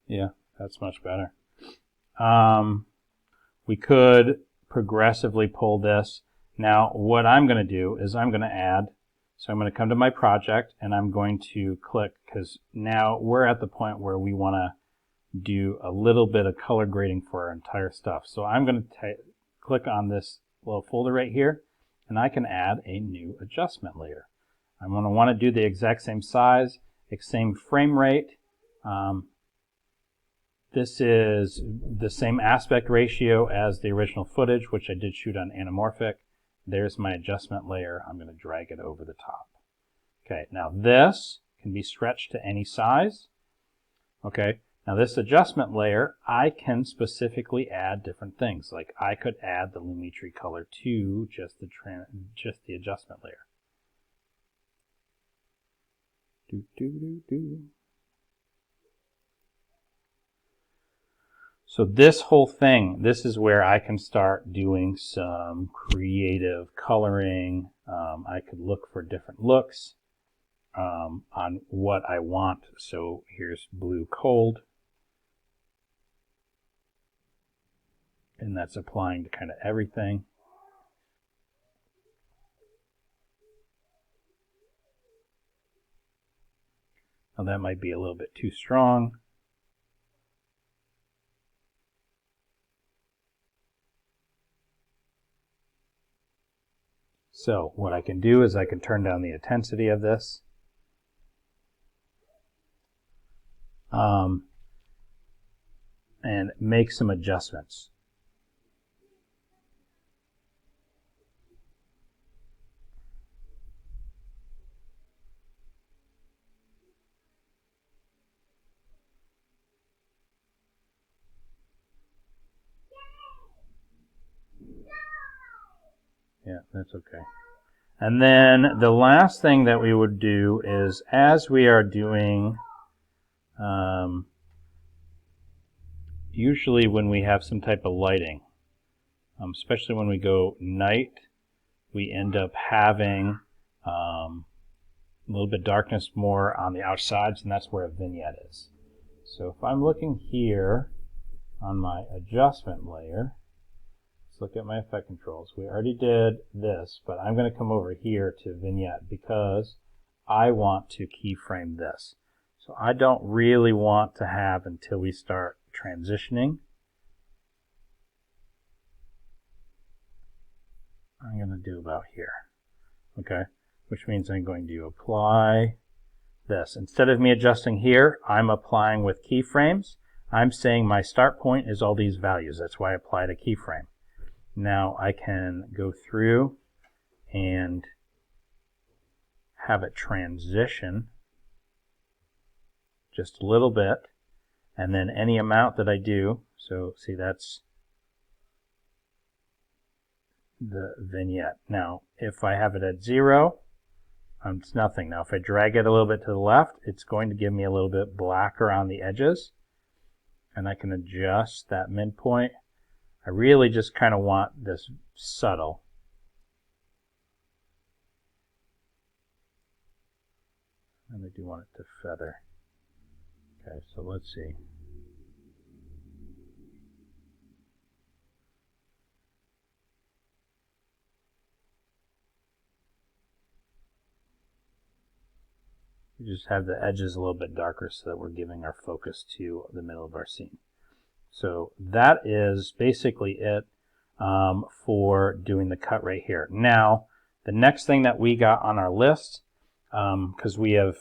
[SPEAKER 1] Yeah, that's much better. We could progressively pull this. Now, what I'm going to do is I'm going to add, so I'm going to come to my project and I'm going to click, because now we're at the point where we want to do a little bit of color grading for our entire stuff. So I'm going to click on this little folder right here, and I can add a new adjustment layer. I'm going to want to do the exact same size, same frame rate. This is the same aspect ratio as the original footage, which I did shoot on anamorphic. There's my adjustment layer. I'm going to drag it over the top. Okay, now this can be stretched to any size. Okay, now this adjustment layer, I can specifically add different things. Like I could add the Lumetri color to just the adjustment layer. So this whole thing, this is where I can start doing some creative coloring. I could look for different looks on what I want. So here's blue cold. And that's applying to kind of everything. Now that might be a little bit too strong. So what I can do is I can turn down the intensity of this. And make some adjustments. Yeah, that's okay. And then the last thing that we would do is, as we are doing, usually when we have some type of lighting, especially when we go night, we end up having a little bit darkness more on the outsides, and that's where a vignette is. So if I'm looking here on my adjustment layer, let's look at my effect controls. We already did this, but I'm going to come over here to vignette because I want to keyframe this. So I don't really want to have, until we start transitioning, I'm going to do about here. Okay, which means I'm going to apply this. Instead of me adjusting here, I'm applying with keyframes. I'm saying my start point is all these values. That's why I applied a keyframe. Now I can go through and have it transition just a little bit, and then any amount that I do, so see, that's the vignette. Now if I have it at 0, it's nothing. Now if I drag it a little bit to the left, it's going to give me a little bit black around the edges, and I can adjust that midpoint. I really just kind of want this subtle. And I do want it to feather. Okay, so let's see. We just have the edges a little bit darker so that we're giving our focus to the middle of our scene. So that is basically it for doing the cut right here. Now, the next thing that we got on our list, because we have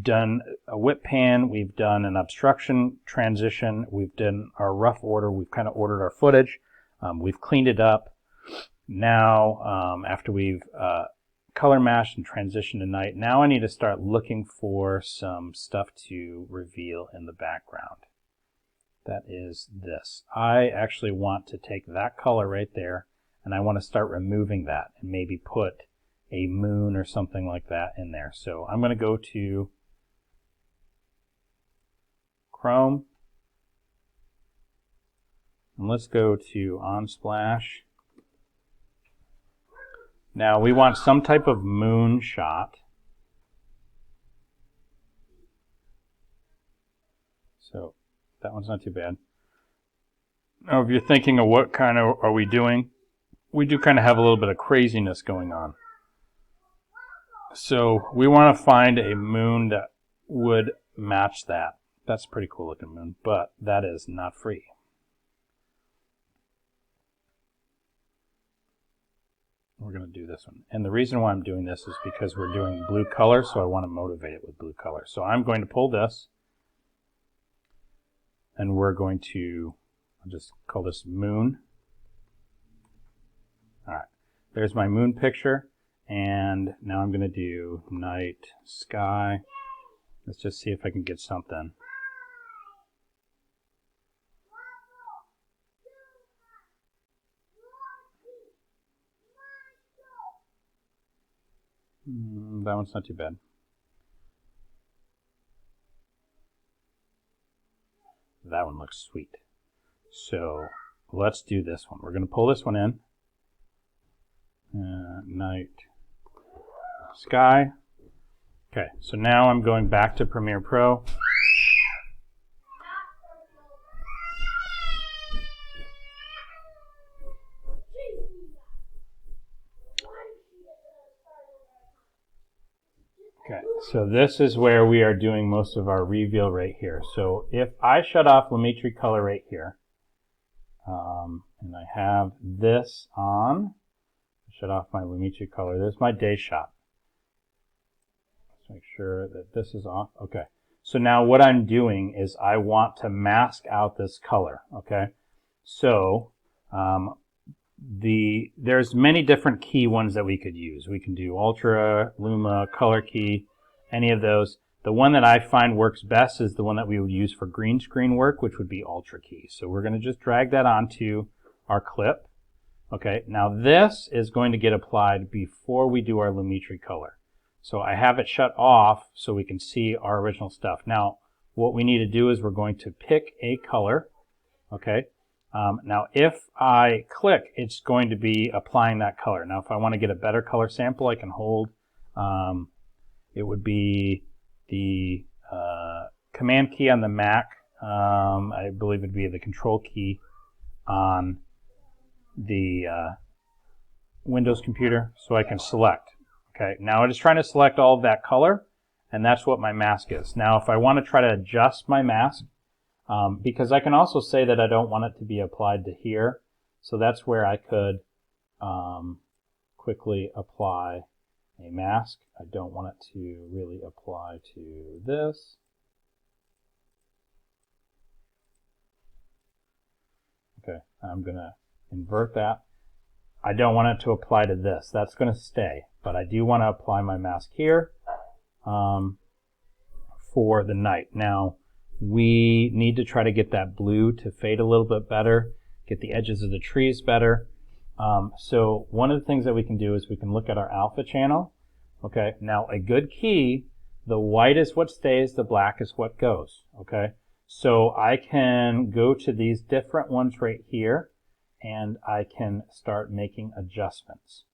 [SPEAKER 1] done a whip pan, we've done an obstruction transition, we've done our rough order, we've kind of ordered our footage, we've cleaned it up. Now, after we've color matched and transitioned to night, now I need to start looking for some stuff to reveal in the background. That is this. I actually want to take that color right there, and I want to start removing that and maybe put a moon or something like that in there. So I'm going to go to Chrome, and let's go to Unsplash. Now we want some type of moon shot. So that one's not too bad. Now if you're thinking of what kind of are we doing, we do kind of have a little bit of craziness going on. So we want to find a moon that would match that. That's a pretty cool looking moon, but that is not free. We're going to do this one. And the reason why I'm doing this is because we're doing blue color, so I want to motivate it with blue color. So I'm going to pull this, and we're going to, I'll just call this moon. All right, there's my moon picture. And now I'm going to do night sky. Let's just see if I can get something. That one's not too bad. That one looks sweet. So let's do this one. We're going to pull this one in. Night sky. Okay, so now I'm going back to Premiere Pro. Okay, so this is where we are doing most of our reveal right here. So if I shut off Lumetri Color right here, and I have this on, shut off my Lumetri Color, there's my day shot. Let's make sure that this is off. Okay, so now what I'm doing is I want to mask out this color, okay? So there's many different key ones that we could use. We can do Ultra, Luma, Color Key, any of those. The one that I find works best is the one that we would use for green screen work, which would be Ultra Key. So we're going to just drag that onto our clip. Okay, now this is going to get applied before we do our Lumetri Color. So I have it shut off so we can see our original stuff. Now what we need to do is we're going to pick a color. Okay. Now if I click, it's going to be applying that color. Now if I want to get a better color sample, I can hold, it would be the command key on the Mac. I believe it would be the control key on the Windows computer, so I can select. Okay, now it is trying to select all of that color, and that's what my mask is. Now if I want to try to adjust my mask, because I can also say that I don't want it to be applied to here. So that's where I could quickly apply a mask. I don't want it to really apply to this. Okay, I'm going to invert that. I don't want it to apply to this. That's going to stay, but I do want to apply my mask here for the night. Now, we need to try to get that blue to fade a little bit better, get the edges of the trees better. So one of the things that we can do is we can look at our alpha channel. Okay, now a good key, the white is what stays, the black is what goes. Okay, so I can go to these different ones right here, and I can start making adjustments.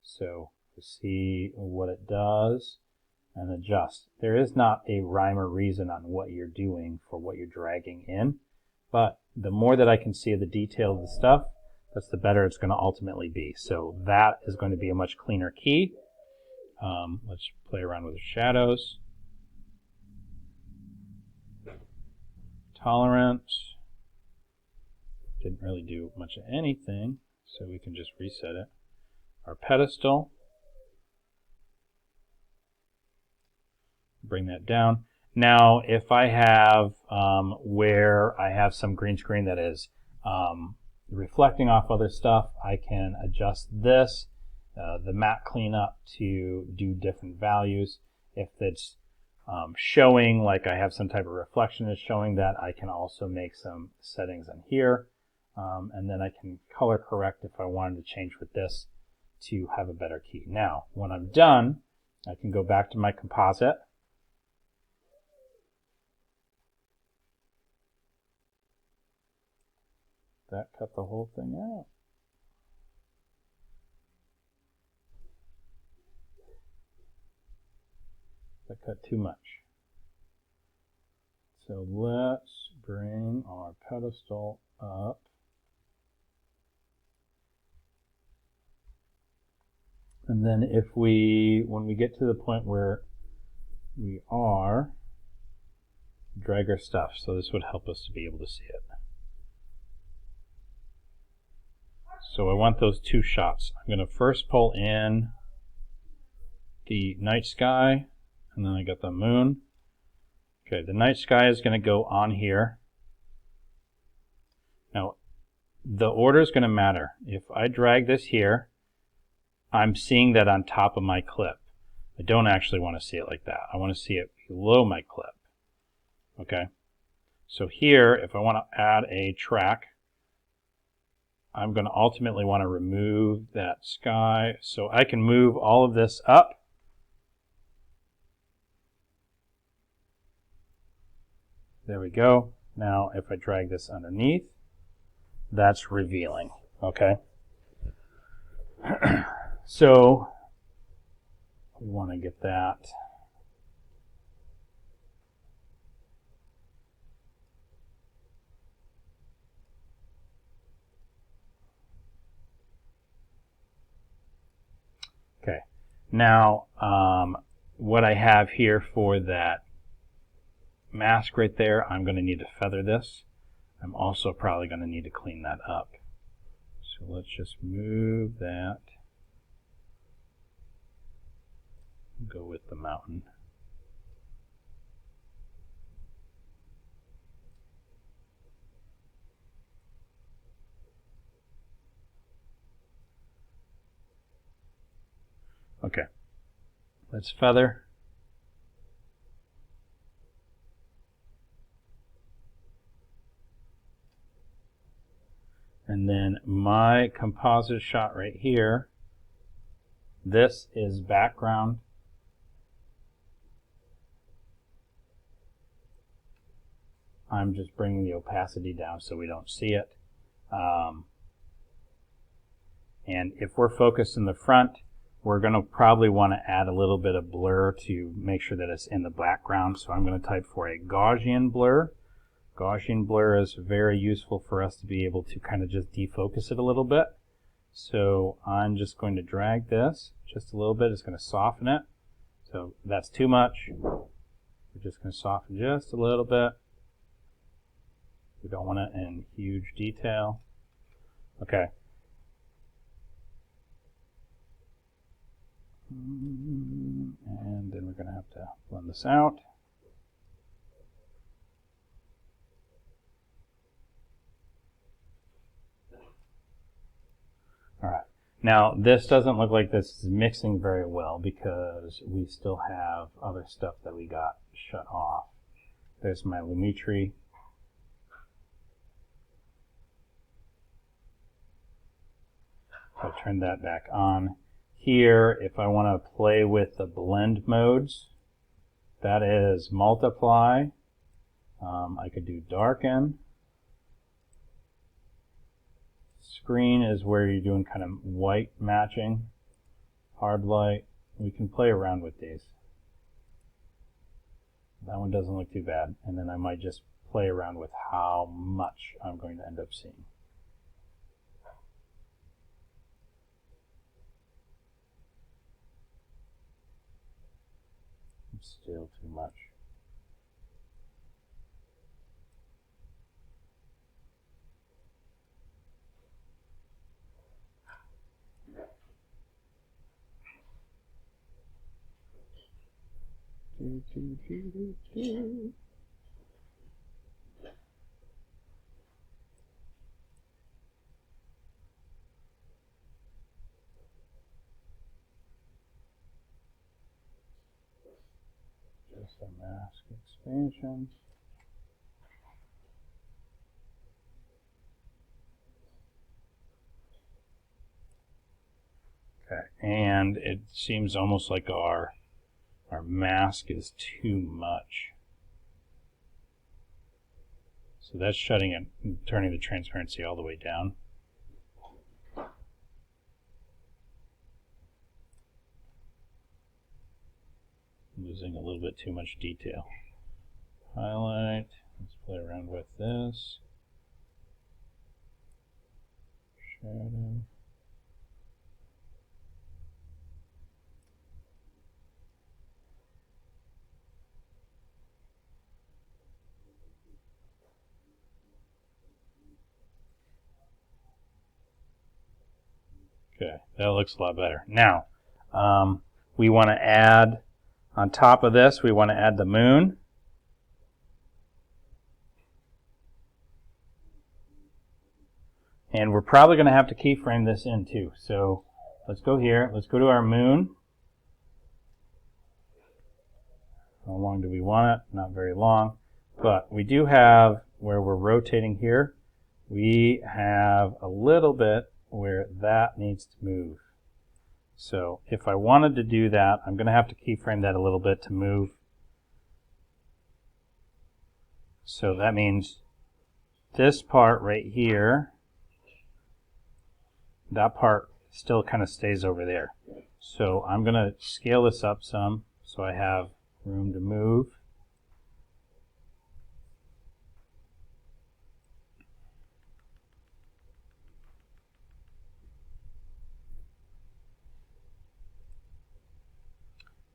[SPEAKER 1] So to see what it does and adjust. There is not a rhyme or reason on what you're doing for what you're dragging in, but the more that I can see of the detail of the stuff, that's the better it's going to ultimately be. So that is going to be a much cleaner key. Let's play around with the shadows. Tolerance. Didn't really do much of anything, so we can just reset it. Our pedestal. Bring that down. Now, if I have where I have some green screen that is reflecting off other stuff, I can adjust this, the matte cleanup, to do different values. If it's showing like I have some type of reflection is showing that, I can also make some settings in here. And then I can color correct if I wanted to change with this to have a better key. Now, when I'm done, I can go back to my composite. That cut the whole thing out. That cut too much. So let's bring our pedestal up. And then when we get to the point where we are, drag our stuff. So this would help us to be able to see it. So I want those two shots. I'm going to first pull in the night sky, and then I got the moon. Okay, the night sky is going to go on here. Now, the order is going to matter. If I drag this here, I'm seeing that on top of my clip. I don't actually want to see it like that. I want to see it below my clip. Okay, so here, if I want to add a track, I'm going to ultimately want to remove that sky. So I can move all of this up. There we go. Now if I drag this underneath, that's revealing. Okay. So we want to get that. Okay, now what I have here for that mask right there, I'm going to need to feather this. I'm also probably going to need to clean that up. So let's just move that. Go with the mountain. Okay, let's feather. And then my composite shot right here, this is background. I'm just bringing the opacity down so we don't see it. And if we're focused in the front, we're going to probably want to add a little bit of blur to make sure that it's in the background. So I'm going to type for a Gaussian blur. Gaussian blur is very useful for us to be able to kind of just defocus it a little bit. So I'm just going to drag this just a little bit. It's going to soften it. So that's too much. We're just going to soften just a little bit. We don't want it in huge detail. Okay. And then we're going to have to blend this out. All right. Now, this doesn't look like this is mixing very well because we still have other stuff that we got shut off. There's my Lumetri. I'll turn that back on. Here, if I want to play with the blend modes, that is multiply. I could do darken. Screen is where you're doing kind of white matching, hard light. We can play around with these. That one doesn't look too bad. And then I might just play around with how much I'm going to end up seeing. Still too much. Just a mask expansion. Okay, and it seems almost like our mask is too much. So that's shutting it and turning the transparency all the way down. Losing a little bit too much detail. Highlight. Let's play around with this. Shadow. Okay, that looks a lot better. Now, we want to add, on top of this, we want to add the moon. And we're probably going to have to keyframe this in too. So let's go here. Let's go to our moon. How long do we want it? Not very long. But we do have, where we're rotating here, we have a little bit where that needs to move. So if I wanted to do that, I'm going to have to keyframe that a little bit to move. So that means this part right here, that part still kind of stays over there. So I'm going to scale this up some so I have room to move.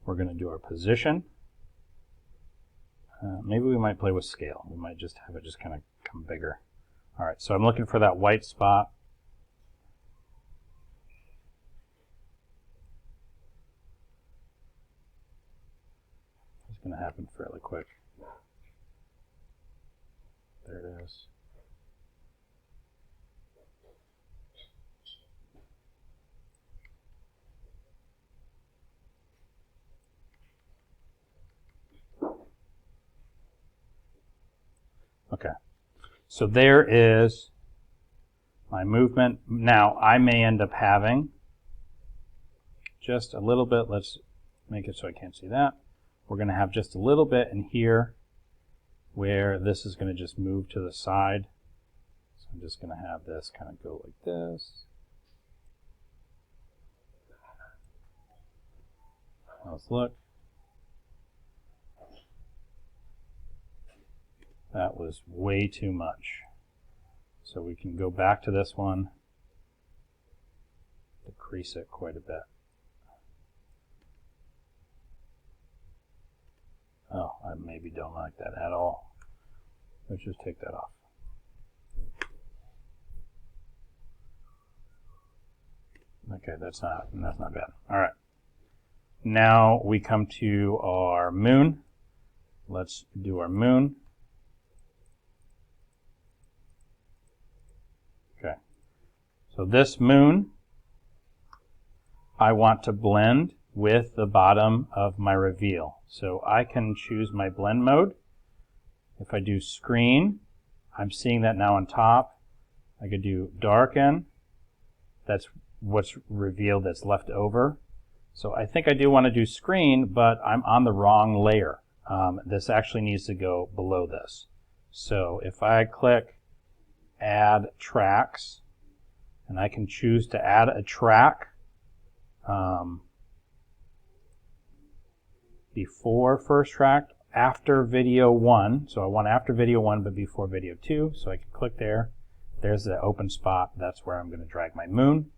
[SPEAKER 1] We're going to do our position. Maybe we might play with scale. We might just have it just kind of come bigger. All right, so I'm looking for that white spot. It's going to happen fairly quick. There it is. Okay, so there is my movement. Now I may end up having just a little bit. Let's make it so I can't see that. We're going to have just a little bit in here where this is going to just move to the side. So I'm just going to have this kind of go like this. Let's look. That was way too much. So we can go back to this one, decrease it quite a bit. Oh, I maybe don't like that at all. Let's just take that off. Okay, that's not bad. All right. Now we come to our moon. Let's do our moon. Okay. So this moon, I want to blend with the bottom of my reveal. So I can choose my blend mode. If I do screen, I'm seeing that now on top. I could do darken. That's what's revealed that's left over. So I think I do want to do screen, but I'm on the wrong layer. This actually needs to go below this. So if I click add tracks, and I can choose to add a track before first track, after video 1. So I want after video 1 but before video 2. So I can click there. There's the open spot. That's where I'm going to drag my moon.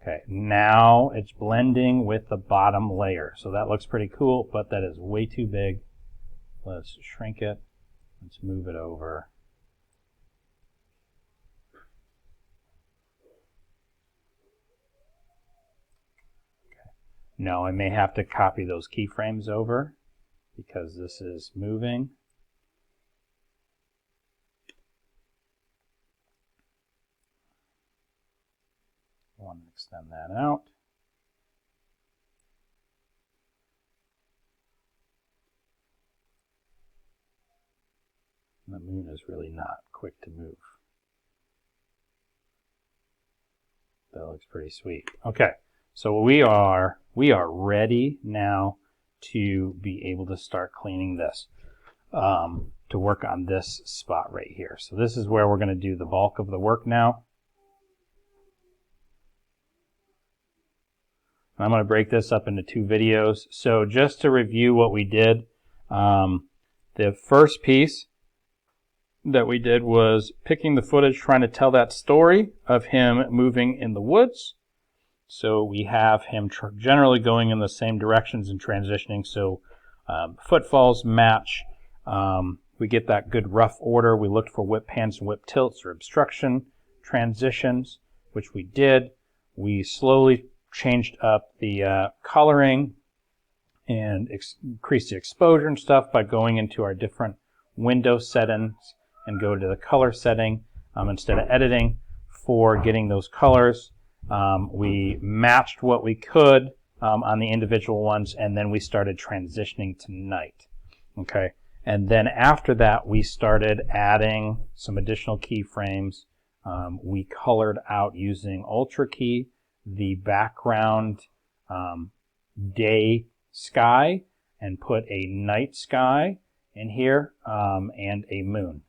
[SPEAKER 1] Okay, now it's blending with the bottom layer. So that looks pretty cool, but that is way too big. Let's shrink it. Let's move it over. Okay. Now I may have to copy those keyframes over because this is moving. I want to extend that out. The moon is really not quick to move. That looks pretty sweet. Okay, so we are ready now to be able to start cleaning this, to work on this spot right here. So this is where we're going to do the bulk of the work now. I'm going to break this up into 2 videos. So just to review what we did, the first piece that we did was picking the footage, trying to tell that story of him moving in the woods. So we have him generally going in the same directions and transitioning. So footfalls match. We get that good rough order. We looked for whip pans and whip tilts or obstruction transitions, which we did. We slowly changed up the coloring and increased the exposure and stuff by going into our different window settings and go to the color setting instead of editing for getting those colors. We matched what we could on the individual ones, and then we started transitioning to night. Okay, and then after that we started adding some additional keyframes. We colored out using Ultra Key the background day sky and put a night sky in here and a moon.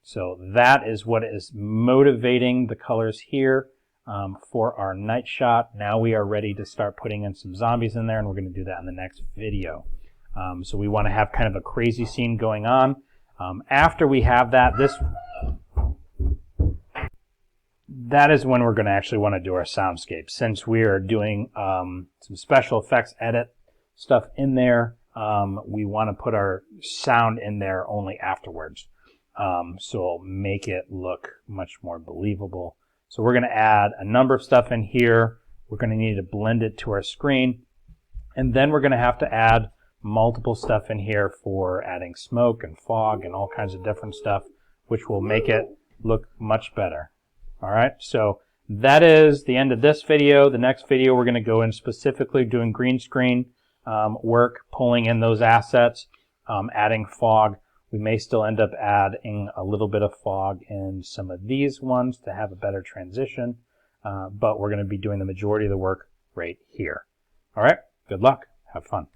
[SPEAKER 1] So that is what is motivating the colors here for our night shot. Now we are ready to start putting in some zombies in there, and we're going to do that in the next video. So we want to have kind of a crazy scene going on. After we have that, that is when we're going to actually want to do our soundscape. Since we are doing some special effects edit stuff in there, we want to put our sound in there only afterwards. So it'll make it look much more believable. So we're going to add a number of stuff in here. We're going to need to blend it to our screen. And then we're going to have to add multiple stuff in here for adding smoke and fog and all kinds of different stuff, which will make it look much better. All right, so that is the end of this video. The next video we're going to go in specifically doing green screen work, pulling in those assets, adding fog. We may still end up adding a little bit of fog in some of these ones to have a better transition, but we're going to be doing the majority of the work right here. All right, good luck. Have fun.